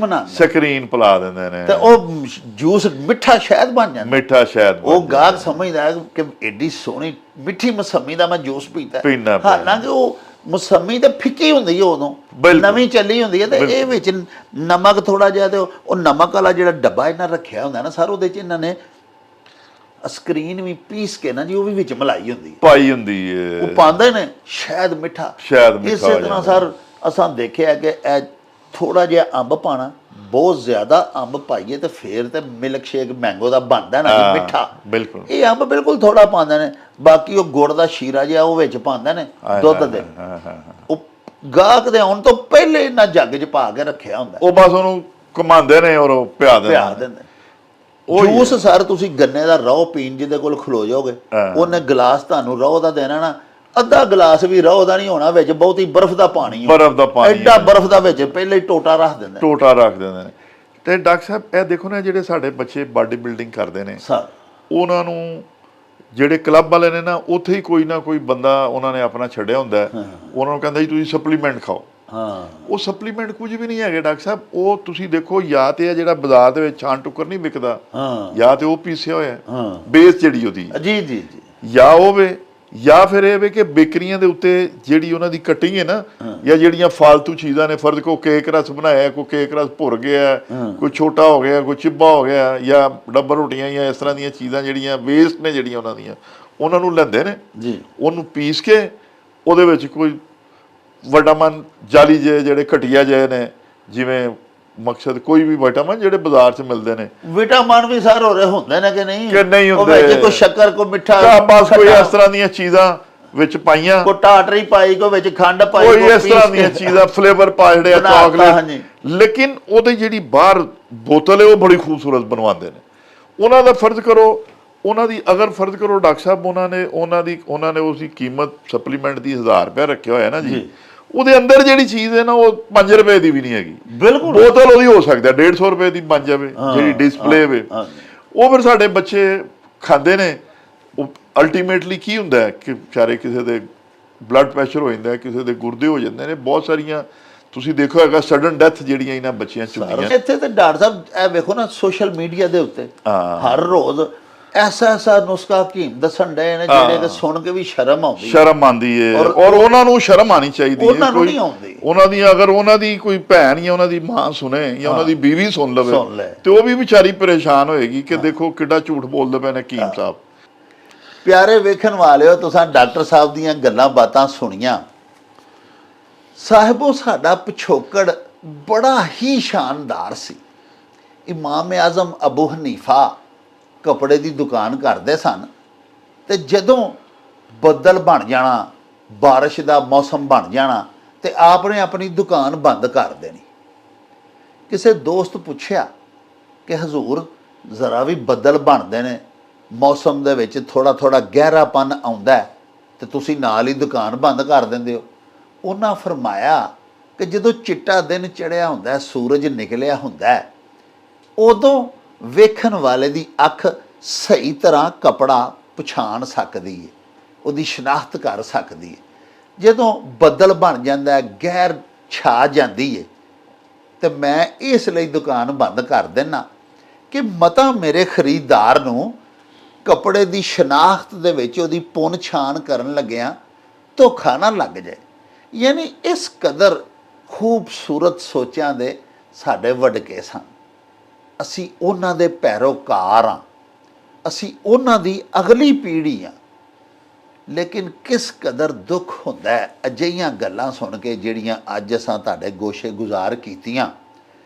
ਪਿਲਾ ਦਿੰਦੇ ਨੇ ਤੇ ਉਹ ਜੂਸ ਮਿੱਠਾ ਸ਼ਹਿਦ ਬਣ ਜਾਂਦਾ। ਮਿੱਠਾ ਸ਼ਹਿਦ ਉਹ ਗਾਹਕ ਸਮਝਦਾ ਕਿ ਐਡੀ ਸੋਹਣੀ ਮਿੱਠੀ ਮੌਸਮੀ ਦਾ ਮੈਂ ਜੂਸ ਪੀਤਾ, ਹਾਲਾਂਕਿ ਉਹ ਮੌਸਮੀ ਤਾਂ ਫਿੱਕੀ ਹੁੰਦੀ ਹੈ, ਉਦੋਂ ਨਵੀਂ ਚੱਲੀ ਹੁੰਦੀ ਹੈ, ਤੇ ਇਹ ਵਿੱਚ ਨਮਕ ਥੋੜਾ ਜਿਹਾ, ਤੇ ਉਹ ਨਮਕ ਵਾਲਾ ਜਿਹੜਾ ਡੱਬਾ ਇਹਨਾਂ ਰੱਖਿਆ ਹੁੰਦਾ ਨਾ ਸਰ, ਉਹਦੇ ਚ ਇਹਨਾਂ ਨੇ ਸਕਰੀਨ ਵੀ ਪੀਸ ਕੇ ਨਾ ਜੀ, ਉਹ ਵੀ ਵਿੱਚ ਮਲਾਈ ਹੁੰਦੀ ਹੈ, ਪਾਈ ਹੁੰਦੀ ਹੈ, ਉਹ ਪਾਉਂਦੇ ਨੇ ਸ਼ਾਇਦ ਮਿੱਠਾ। ਇਸੇ ਤਰ੍ਹਾਂ ਸਰ ਅਸਾਂ ਦੇਖਿਆ ਕਿ ਇਹ ਥੋੜਾ ਜਿਹਾ ਅੰਬ ਪਾਣਾ, ਬਹੁਤ ਜ਼ਿਆਦਾ ਅੰਬ ਪਾਈਏ ਤੇ ਫੇਰ ਤੇ ਮਿਲਕ ਸ਼ੇਕ ਮੈਂਗੋ ਦਾ ਬਣਦਾ ਨਾ ਜੀ, ਮਿੱਠਾ। ਬਿਲਕੁਲ ਇਹ ਅੰਬ ਬਿਲਕੁਲ ਥੋੜਾ ਪਾਉਂਦੇ ਨੇ, ਬਾਕੀ ਉਹ ਗੁੜ ਦਾ ਸ਼ੀਰਾ ਜਿਹਾ ਉਹ ਵਿੱਚ ਪਾਉਂਦੇ ਨੇ ਦੁੱਧ ਦੇ। ਉਹ ਗਾਹਕ ਦੇ ਆਉਣ ਤੋਂ ਪਹਿਲੇ ਇਹਨਾਂ ਜੱਗ 'ਚ ਪਾ ਕੇ ਰੱਖਿਆ ਹੁੰਦਾ, ਉਹ ਬਸ ਉਹਨੂੰ ਘੁਮਾਉਂਦੇ ਨੇ ਔਰ ਉਹ ਪਿਆ ਦਿੰਦੇ। ਜੂਸ ਸਰ ਤੁਸੀਂ ਗੰਨੇ ਦਾ ਰੋਹ ਪੀਣ ਜਿਹਦੇ ਕੋਲ ਖਲੋ ਜਾਓਗੇ, ਉਹਨੇ ਗਲਾਸ ਤੁਹਾਨੂੰ ਰੋਹ ਦਾ ਦੇਣਾ ਨਾ, ਅੱਧਾ ਗਲਾਸ ਵੀ ਰੋਹ ਦਾ ਨਹੀਂ ਹੋਣਾ, ਵਿੱਚ ਬਹੁਤੀ ਬਰਫ਼ ਦਾ ਪਾਣੀ, ਐਡਾ ਬਰਫ਼ ਦਾ ਵਿੱਚ ਪਹਿਲੇ ਹੀ ਟੋਟਾ ਰੱਖ ਦਿੰਦੇ ਨੇ। ਤੇ ਡਾਕਟਰ ਸਾਹਿਬ ਇਹ ਦੇਖੋ ਨਾ, ਜਿਹੜੇ ਸਾਡੇ ਬੱਚੇ ਬਾਡੀ ਬਿਲਡਿੰਗ ਕਰਦੇ ਨੇ ਸਰ, ਉਹਨਾਂ ਨੂੰ ਜਿਹੜੇ ਕਲੱਬ ਵਾਲੇ ਨੇ ਨਾ, ਉੱਥੇ ਹੀ ਕੋਈ ਨਾ ਕੋਈ ਬੰਦਾ ਉਹਨਾਂ ਨੇ ਆਪਣਾ ਛੱਡਿਆ ਹੁੰਦਾ, ਉਹਨਾਂ ਨੂੰ ਕਹਿੰਦਾ ਜੀ ਤੁਸੀਂ ਸਪਲੀਮੈਂਟ ਖਾਓ। ਉਹ ਸਪਲੀਮੈਂਟ ਕੁਝ ਵੀ ਨਹੀਂ ਹੈਗੇ ਡਾਕਟਰ ਸਾਹਿਬ, ਉਹ ਤੁਸੀਂ ਦੇਖੋ, ਜਾਂ ਤੇ ਇਹ ਜਿਹੜਾ ਬਾਜ਼ਾਰ ਦੇ ਵਿੱਚ ਛਾਣ ਟੁੱਕਰ ਨਹੀਂ ਵਿਕਦਾ, ਜਾਂ ਤੇ ਉਹ ਪੀਸਿਆ ਹੋਇਆ ਬੇਸ ਜਿਹੜੀ ਉਹਦੀ ਜੀ ਜਾਂ ਉਹ ਵੇ, ਜਾਂ ਫਿਰ ਇਹ ਵੇ ਕਿ ਬੇਕਰੀਆਂ ਦੇ ਉੱਤੇ ਜਿਹੜੀ ਉਹਨਾਂ ਦੀ ਕਟਿੰਗ ਹੈ ਨਾ, ਜਾਂ ਜਿਹੜੀਆਂ ਫਾਲਤੂ ਚੀਜ਼ਾਂ ਨੇ, ਫਰਜ਼ ਕੋ ਕੇਕ ਰਸ ਬਣਾਇਆ, ਕੋਈ ਕੇਕ ਰਸ ਭੁਰ ਗਿਆ, ਕੋਈ ਛੋਟਾ ਹੋ ਗਿਆ, ਕੋਈ ਚਿੱਬਾ ਹੋ ਗਿਆ, ਜਾਂ ਡੱਬਰ ਰੋਟੀਆਂ, ਜਾਂ ਇਸ ਤਰ੍ਹਾਂ ਦੀਆਂ ਚੀਜ਼ਾਂ ਜਿਹੜੀਆਂ ਵੇਸਟ ਨੇ, ਜਿਹੜੀਆਂ ਉਹਨਾਂ ਦੀਆਂ, ਉਹਨਾਂ ਨੂੰ ਲੈਂਦੇ ਨੇ ਜੀ, ਉਹਨੂੰ ਪੀਸ ਕੇ ਉਹਦੇ ਵਿੱਚ ਕੋਈ ਵਿਟਾਮਿਨ ਜਾਲੀ ਜਿਹੜੇ ਘਟੀਆ ਜਿਹੇ ਨੇ, ਜਿਵੇਂ ਮਕਸਦ ਕੋਈ ਵੀ ਵਿਟਾਮਿਨ ਜਿਹੜੇ ਬਾਜ਼ਾਰ 'ਚ ਮਿਲਦੇ ਨੇ, ਵਿਟਾਮਿਨ ਵੀ ਸਰ ਹੋ ਰਹੇ ਹੁੰਦੇ ਨੇ ਕਿ ਨਹੀਂ ਹੁੰਦੇ, ਕੋਈ ਸ਼ੱਕਰ, ਕੋਈ ਮਿੱਠਾ, ਬਸ ਕੋਈ ਇਸ ਤਰ੍ਹਾਂ ਦੀਆਂ ਚੀਜ਼ਾਂ ਵਿੱਚ ਪਾਈਆਂ, ਕੋਈ ਟਾਟਰੀ ਪਾਈ, ਕੋਈ ਵਿੱਚ ਖੰਡ ਪਾਈ, ਕੋਈ ਇਸ ਤਰ੍ਹਾਂ ਦੀਆਂ ਚੀਜ਼ਾਂ, ਫਲੇਵਰ ਪਾ ਜਿਹੜੇ ਚਾਕਲੇਟ, ਲੇਕਿਨ ਉਹਦੀ ਜਿਹੜੀ ਬਾਹਰ ਬੋਤਲ ਹੈ ਉਹ ਬੜੀ ਖੂਬਸੂਰਤ ਬਣਵਾਉਂਦੇ ਨੇ। ਉਹਨਾਂ ਦਾ ਫਰਜ਼ ਕਰੋ, ਉਹਨਾਂ ਦੀ ਅਗਰ ਫਰਜ਼ ਕਰੋ ਡਾਕਟਰ ਸਾਹਿਬ, ਉਹਨਾਂ ਨੇ ਉਸਦੀ ਕੀਮਤ ਸਪਲੀਮੈਂਟ ਦੀ 1000 ਰੁਪਏ ਰੱਖਿਆ ਹੋਇਆ ਨਾ ਜੀ, ਉਹਦੇ ਅੰਦਰ ਜਿਹੜੀ ਚੀਜ਼ ਹੈ ਨਾ, ਉਹ 5 ਰੁਪਏ ਦੀ ਵੀ ਨਹੀਂ ਹੈਗੀ। ਬਿਲਕੁਲ ਬੋਤਲ ਉਹਦੀ ਹੋ ਸਕਦਾ 150 ਰੁਪਏ ਦੀ ਬਣ ਜਾਵੇ, ਜਿਹੜੀ ਡਿਸਪਲੇ ਵੇ, ਉਹ ਫਿਰ ਸਾਡੇ ਬੱਚੇ ਖਾਂਦੇ ਨੇ। ਉਹ ਅਲਟੀਮੇਟਲੀ ਕੀ ਹੁੰਦਾ ਕਿ ਵਿਚਾਰੇ ਕਿਸੇ ਦੇ ਬਲੱਡ ਪ੍ਰੈਸ਼ਰ ਹੋ ਜਾਂਦਾ, ਕਿਸੇ ਦੇ ਗੁਰਦੇ ਹੋ ਜਾਂਦੇ ਨੇ, ਬਹੁਤ ਸਾਰੀਆਂ ਤੁਸੀਂ ਦੇਖੋ ਹੈਗਾ ਸਡਨ ਡੈਥ ਜਿਹੜੀਆਂ ਇਹਨਾਂ ਬੱਚਿਆਂ ਚ ਹੁੰਦੀਆਂ। ਇੱਥੇ ਤੇ ਡਾਕਟਰ ਸਾਹਿਬ ਇਹ ਵੇਖੋ ਨਾ, ਸੋਸ਼ਲ ਮੀਡੀਆ ਦੇ ਉੱਤੇ ਹਰ ਰੋਜ਼ ਐਸਾ ਨੁਸਖਾ ਹਕੀਮ ਦੱਸਣ ਡਏ ਨੇ, ਜਿਹੜੇ ਕਿ ਸੁਣ ਕੇ ਵੀ ਸ਼ਰਮ ਆਉਂਦੀ ਹੈ, ਔਰ ਉਹਨਾਂ ਨੂੰ ਸ਼ਰਮ ਆਣੀ ਚਾਹੀਦੀ ਹੈ। ਉਹਨਾਂ ਦੀ ਅਗਰ ਉਹਨਾਂ ਦੀ ਕੋਈ ਭੈਣ ਜਾਂ ਉਹਨਾਂ ਦੀ ਮਾਂ ਸੁਣੇ, ਜਾਂ ਉਹਨਾਂ ਦੀ ਬੀਵੀ ਸੁਣ ਲਵੇ, ਤੇ ਉਹ ਵੀ ਵਿਚਾਰੀ ਪਰੇਸ਼ਾਨ ਹੋਏਗੀ ਕਿ ਦੇਖੋ ਕਿੱਡਾ ਝੂਠ ਬੋਲਦੇ ਪਏ ਨੇ ਹਕੀਮ ਸਾਹਿਬ। ਪਿਆਰੇ ਵੇਖਣ ਵਾਲਿਓ, ਤੁਸੀਂ ਡਾਕਟਰ ਸਾਹਿਬ ਦੀਆਂ ਗੱਲਾਂ ਬਾਤਾਂ ਸੁਣੀਆਂ। ਸਾਹਿਬੋ, ਸਾਡਾ ਪਿਛੋਕੜ ਬੜਾ ਹੀ ਸ਼ਾਨਦਾਰ ਸੀ। ਇਮਾਮ ਆਜ਼ਮ ਅਬੂ ਹਨੀਫਾ ਕੱਪੜੇ ਦੀ ਦੁਕਾਨ ਕਰਦੇ ਸਨ, ਤੇ ਜਦੋਂ ਬੱਦਲ ਬਣ ਜਾਣਾ, ਬਾਰਿਸ਼ ਦਾ ਮੌਸਮ ਬਣ ਜਾਣਾ, ਤੇ ਆਪ ਨੇ ਆਪਣੀ ਦੁਕਾਨ ਬੰਦ ਕਰ ਦੇਣੀ। ਕਿਸੇ ਦੋਸਤ ਪੁੱਛਿਆ ਕਿ ਹਜ਼ੂਰ, ਜ਼ਰਾ ਵੀ ਬੱਦਲ ਬਣਦੇ ਨੇ, ਮੌਸਮ ਦੇ ਵਿੱਚ ਥੋੜਾ ਗਹਿਰਾਪਨ ਆਉਂਦਾ, ਤੇ ਤੁਸੀਂ ਨਾਲ ਹੀ ਦੁਕਾਨ ਬੰਦ ਕਰ ਦਿੰਦੇ ਹੋ। ਉਹਨਾਂ ਫਰਮਾਇਆ ਕਿ ਜਦੋਂ ਚਿੱਟਾ ਦਿਨ ਚੜਿਆ ਹੁੰਦਾ, ਸੂਰਜ ਨਿਕਲਿਆ ਹੁੰਦਾ, ਉਦੋਂ ਵੇਖਣ ਵਾਲੇ ਦੀ ਅੱਖ ਸਹੀ ਤਰ੍ਹਾਂ ਕੱਪੜਾ ਪਛਾਣ ਸਕਦੀ ਹੈ, ਉਹਦੀ ਸ਼ਨਾਖਤ ਕਰ ਸਕਦੀ ਹੈ। ਜਦੋਂ ਬੱਦਲ ਬਣ ਜਾਂਦਾ, ਗਹਿਰ ਛਾ ਜਾਂਦੀ ਹੈ, ਤੇ ਮੈਂ ਇਸ ਲਈ ਦੁਕਾਨ ਬੰਦ ਕਰ ਦਿੰਦਾ ਕਿ ਮਤਾ ਮੇਰੇ ਖਰੀਦਦਾਰ ਨੂੰ ਕੱਪੜੇ ਦੀ ਸ਼ਨਾਖਤ ਦੇ ਵਿੱਚ ਉਹਦੀ ਪੁੰਨ ਛਾਣ ਕਰਨ ਲੱਗਿਆਂ ਧੋਖਾ ਨਾ ਲੱਗ ਜਾਏ। ਯਾਨੀ ਇਸ ਕਦਰ ਖੂਬਸੂਰਤ ਸੋਚਾਂ ਦੇ ਸਾਡੇ ਵਡਕੇ ਸਨ। ਅਸੀਂ ਉਹਨਾਂ ਦੇ ਪੈਰੋਕਾਰ ਹਾਂ, ਅਸੀਂ ਉਹਨਾਂ ਦੀ ਅਗਲੀ ਪੀੜ੍ਹੀ ਹਾਂ। ਲੇਕਿਨ ਕਿਸ ਕਦਰ ਦੁੱਖ ਹੁੰਦਾ ਹੈ ਅਜਿਹੀਆਂ ਗੱਲਾਂ ਸੁਣ ਕੇ, ਜਿਹੜੀਆਂ ਅੱਜ ਅਸਾਂ ਤੁਹਾਡੇ ਗੋਸ਼ੇ ਗੁਜ਼ਾਰ ਕੀਤੀਆਂ,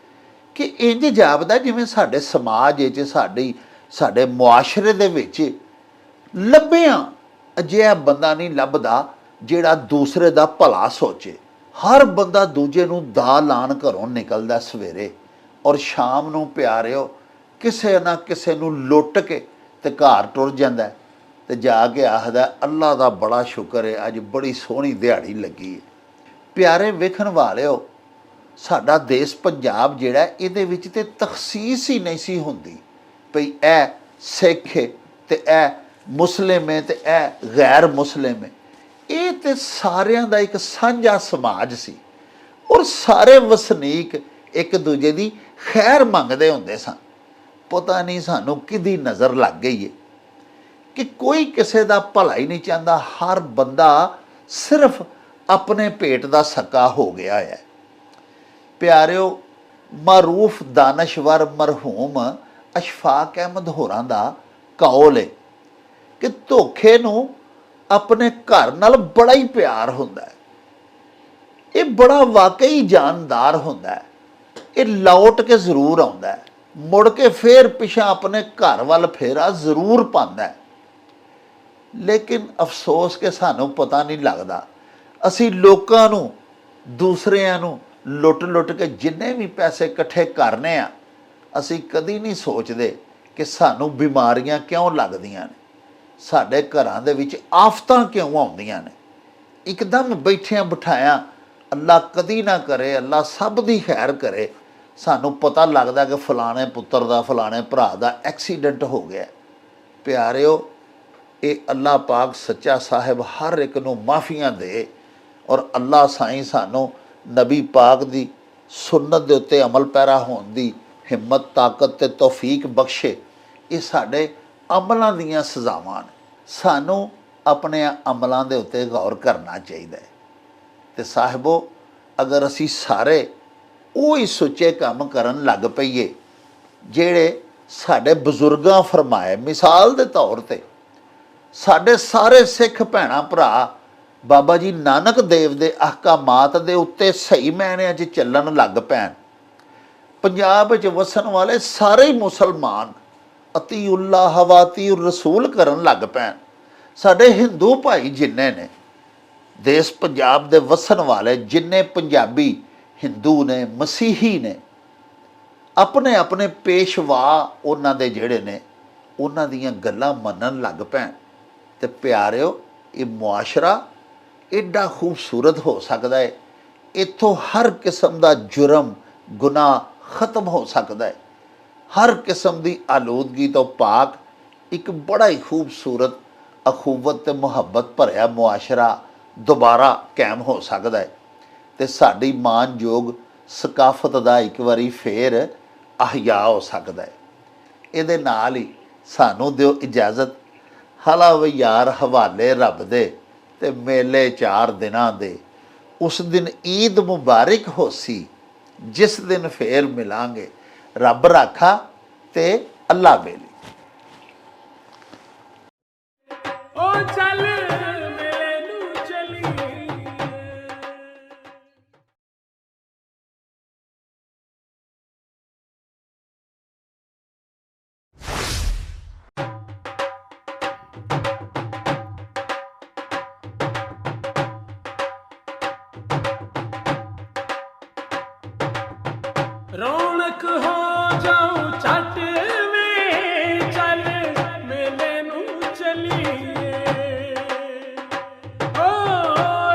ਕਿ ਇੰਜ ਜਾਪਦਾ ਜਿਵੇਂ ਸਾਡੇ ਸਮਾਜ ਵਿੱਚ ਸਾਡੀ ਸਾਡੇ ਮੁਆਸ਼ਰੇ ਦੇ ਵਿੱਚ ਲੱਭਿਆਂ ਅਜਿਹਾ ਬੰਦਾ ਨਹੀਂ ਲੱਭਦਾ ਜਿਹੜਾ ਦੂਸਰੇ ਦਾ ਭਲਾ ਸੋਚੇ। ਹਰ ਬੰਦਾ ਦੂਜੇ ਨੂੰ ਦਾ ਲਾਣ ਘਰੋਂ ਨਿਕਲਦਾ ਸਵੇਰੇ, ਔਰ ਸ਼ਾਮ ਨੂੰ ਪਿਆਰਿਓ ਕਿਸੇ ਨਾ ਕਿਸੇ ਨੂੰ ਲੁੱਟ ਕੇ ਤੇ ਘਰ ਟੁਰ ਜਾਂਦਾ ਤੇ ਜਾ ਕੇ ਆਖਦਾ ਅੱਲਾ ਦਾ ਬੜਾ ਸ਼ੁਕਰ ਹੈ, ਅੱਜ ਬੜੀ ਸੋਹਣੀ ਦਿਹਾੜੀ ਲੱਗੀ ਹੈ। ਪਿਆਰੇ ਵੇਖਣ ਵਾਲਿਓ, ਸਾਡਾ ਦੇਸ਼ ਪੰਜਾਬ ਜਿਹੜਾ ਇਹਦੇ ਵਿੱਚ ਤੇ ਤਖਸੀਸ ਹੀ ਨਹੀਂ ਸੀ ਹੁੰਦੀ ਭਈ ਇਹ ਸਿੱਖ ਹੈ ਤੇ ਇਹ ਮੁਸਲਿਮ ਹੈ ਤੇ ਇਹ ਗੈਰ ਮੁਸਲਿਮ ਹੈ। ਇਹ ਤੇ ਸਾਰਿਆਂ ਦਾ ਇੱਕ ਸਾਂਝਾ ਸਮਾਜ ਸੀ, ਔਰ ਸਾਰੇ ਵਸਨੀਕ ਇੱਕ ਦੂਜੇ ਦੀ ਖੈਰ ਮੰਗਦੇ ਹੁੰਦੇ ਸਨ। ਪਤਾ ਨਹੀਂ ਸਾਨੂੰ ਕਿਹਦੀ ਨਜ਼ਰ ਲੱਗ ਗਈ ਹੈ ਕਿ ਕੋਈ ਕਿਸੇ ਦਾ ਭਲਾ ਹੀ ਨਹੀਂ ਚਾਹੁੰਦਾ। ਹਰ ਬੰਦਾ ਸਿਰਫ ਆਪਣੇ ਪੇਟ ਦਾ ਸਕਾ ਹੋ ਗਿਆ ਹੈ। ਪਿਆਰਿਓ, ਮਾਰੂਫ ਦਾਨਸ਼ਵਰ ਮਰਹੂਮ ਅਸ਼ਫਾਕ ਅਹਿਮਦ ਹੋਰਾਂ ਦਾ ਕੌਲ ਹੈ ਕਿ ਧੋਖੇ ਨੂੰ ਆਪਣੇ ਘਰ ਨਾਲ ਬੜਾ ਹੀ ਪਿਆਰ ਹੁੰਦਾ ਹੈ। ਇਹ ਬੜਾ ਵਾਕਈ ਜਾਨਦਾਰ ਹੁੰਦਾ ਹੈ। ਇਹ ਲੌਟ ਕੇ ਜ਼ਰੂਰ ਆਉਂਦਾ ਹੈ, ਮੁੜ ਕੇ ਫੇਰ ਪਿਛਾਂ ਆਪਣੇ ਘਰ ਵੱਲ ਫੇਰਾ ਜ਼ਰੂਰ ਪਾਉਂਦਾ ਹੈ। ਲੇਕਿਨ ਅਫਸੋਸ ਕਿ ਸਾਨੂੰ ਪਤਾ ਨਹੀਂ ਲੱਗਦਾ। ਅਸੀਂ ਲੋਕਾਂ ਨੂੰ, ਦੂਸਰਿਆਂ ਨੂੰ ਲੁੱਟ ਕੇ ਜਿੰਨੇ ਵੀ ਪੈਸੇ ਇਕੱਠੇ ਕਰਨੇ ਆ, ਅਸੀਂ ਕਦੀ ਨਹੀਂ ਸੋਚਦੇ ਕਿ ਸਾਨੂੰ ਬਿਮਾਰੀਆਂ ਕਿਉਂ ਲੱਗਦੀਆਂ ਨੇ, ਸਾਡੇ ਘਰਾਂ ਦੇ ਵਿੱਚ ਆਫਤਾਂ ਕਿਉਂ ਆਉਂਦੀਆਂ ਨੇ। ਇੱਕਦਮ ਬੈਠਿਆਂ ਬਿਠਾਇਆਂ ਅੱਲਾ ਕਦੀ ਨਾ ਕਰੇ, ਅੱਲਾ ਸਭ ਦੀ ਖੈਰ ਕਰੇ, ਸਾਨੂੰ ਪਤਾ ਲੱਗਦਾ ਕਿ ਫਲਾਣੇ ਪੁੱਤਰ ਦਾ, ਫਲਾਣੇ ਭਰਾ ਦਾ ਐਕਸੀਡੈਂਟ ਹੋ ਗਿਆ। ਪਿਆਰਿਓ, ਇਹ ਅੱਲਾ ਪਾਕ ਸੱਚਾ ਸਾਹਿਬ ਹਰ ਇੱਕ ਨੂੰ ਮਾਫੀਆਂ ਦੇ, ਔਰ ਅੱਲਾ ਸਾਈਂ ਸਾਨੂੰ ਨਬੀ ਪਾਕ ਦੀ ਸੁਨਨਤ ਦੇ ਉੱਤੇ ਅਮਲ ਪੈਰਾ ਹੋਣ ਦੀ ਹਿੰਮਤ, ਤਾਕਤ ਤੇ ਤੌਫੀਕ ਬਖਸ਼ੇ। ਇਹ ਸਾਡੇ ਅਮਲਾਂ ਦੀਆਂ ਸਜ਼ਾਵਾਂ ਨੇ, ਸਾਨੂੰ ਆਪਣੇ ਅਮਲਾਂ ਦੇ ਉੱਤੇ ਗੌਰ ਕਰਨਾ ਚਾਹੀਦਾ ਹੈ। ਤੇ ਸਾਹਿਬੋ, ਅਗਰ ਅਸੀਂ ਸਾਰੇ ਉਹੀ ਸੁੱਚੇ ਕੰਮ ਕਰਨ ਲੱਗ ਪਈਏ ਜਿਹੜੇ ਸਾਡੇ ਬਜ਼ੁਰਗਾਂ ਫਰਮਾਏ, ਮਿਸਾਲ ਦੇ ਤੌਰ ਤੇ ਸਾਡੇ ਸਾਰੇ ਸਿੱਖ ਭੈਣਾਂ ਭਰਾ ਬਾਬਾ ਜੀ ਨਾਨਕ ਦੇਵ ਦੇ ਅਹਕਾਮਾਤ ਦੇ ਉੱਤੇ ਸਹੀ ਮਾਇਨਿਆਂ 'ਚ ਚੱਲਣ ਲੱਗ ਪੈਣ, ਪੰਜਾਬ ਵਿੱਚ ਵਸਣ ਵਾਲੇ ਸਾਰੇ ਹੀ ਮੁਸਲਮਾਨ ਅਤੀਉੱਲਾਹ ਵ ਅਤੀਉਰ ਰਸੂਲ ਕਰਨ ਲੱਗ ਪੈਣ, ਸਾਡੇ ਹਿੰਦੂ ਭਾਈ ਜਿੰਨੇ ਨੇ, ਦੇਸ਼ ਪੰਜਾਬ ਦੇ ਵਸਣ ਵਾਲੇ ਜਿੰਨੇ ਪੰਜਾਬੀ ਹਿੰਦੂ ਨੇ, ਮਸੀਹੀ ਨੇ, ਆਪਣੇ ਆਪਣੇ ਪੇਸ਼ਵਾ ਉਹਨਾਂ ਦੇ ਜਿਹੜੇ ਨੇ, ਉਹਨਾਂ ਦੀਆਂ ਗੱਲਾਂ ਮੰਨਣ ਲੱਗ ਪੈਣ, ਤੇ ਪਿਆਰਿਓ, ਇਹ ਮੁਆਸ਼ਰਾ ਐਡਾ ਖੂਬਸੂਰਤ ਹੋ ਸਕਦਾ ਹੈ। ਇੱਥੋਂ ਹਰ ਕਿਸਮ ਦਾ ਜੁਰਮ, ਗੁਨਾਹ ਖਤਮ ਹੋ ਸਕਦਾ ਹੈ। ਹਰ ਕਿਸਮ ਦੀ ਆਲੂਦਗੀ ਤੋਂ ਪਾਕ ਇੱਕ ਬੜਾ ਹੀ ਖੂਬਸੂਰਤ ਅਖੂਵਤ ਤੇ ਮੁਹੱਬਤ ਭਰਿਆ ਮੁਆਸ਼ਰਾ ਦੁਬਾਰਾ ਕਾਇਮ ਹੋ ਸਕਦਾ ਹੈ। ਤੇ ਸਾਡੀ ਮਾਨਯੋਗ ਸਕਾਫਤ ਦਾ ਇੱਕ ਵਾਰੀ ਫੇਰ ਅਹਿਆ ਹੋ ਸਕਦਾ ਹੈ। ਇਹਦੇ ਨਾਲ ਹੀ ਸਾਨੂੰ ਦਿਓ ਇਜਾਜ਼ਤ, ਹਲਾ ਵੀ ਯਾਰ ਹਵਾਲੇ ਰੱਬ ਦੇ ਤੇ ਮੇਲੇ 4 ਦਿਨਾਂ ਦੇ, ਉਸ ਦਿਨ ਈਦ ਮੁਬਾਰਕ ਹੋਸੀ, ਜਿਸ ਦਿਨ ਫੇਰ ਮਿਲਾਂਗੇ। ਰੱਬ ਰਾਖਾ ਤੇ ਅੱਲਾ ਬੇਲੀ। ਓ ਚੱਲ ਮੇਲੇ ਨੂੰ ਚਲੀ, ਰੌਣਕ ਹੋ ਜਾਊ ਛੱਟ ਵੇ, ਚੱਲ ਮੇਲੇ ਨੂੰ ਚਲੀਏ। ਓ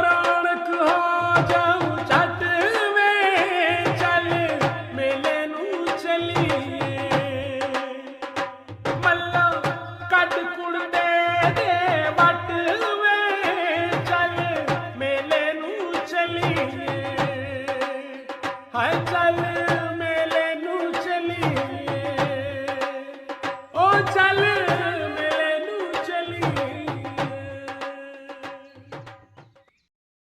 ਰੌਣਕ ਹੋ ਜਾਊ ਛੱਟ ਵੇ, ਚੱਲ ਮੇਲੇ ਨੂੰ ਚਲੀਏ। ਮੱਲਾ ਕੱਢ ਕੁੜਦੇ ਦੇ ਵੱਟ ਵੇ, ਚੱਲ ਮੇਲੇ ਨੂੰ ਚਲੀਏ। ਹਾਏ ਚੱਲ ਮੇਲੇ ਨੂੰ ਚਲੀਏ, ਓ ਚੱਲ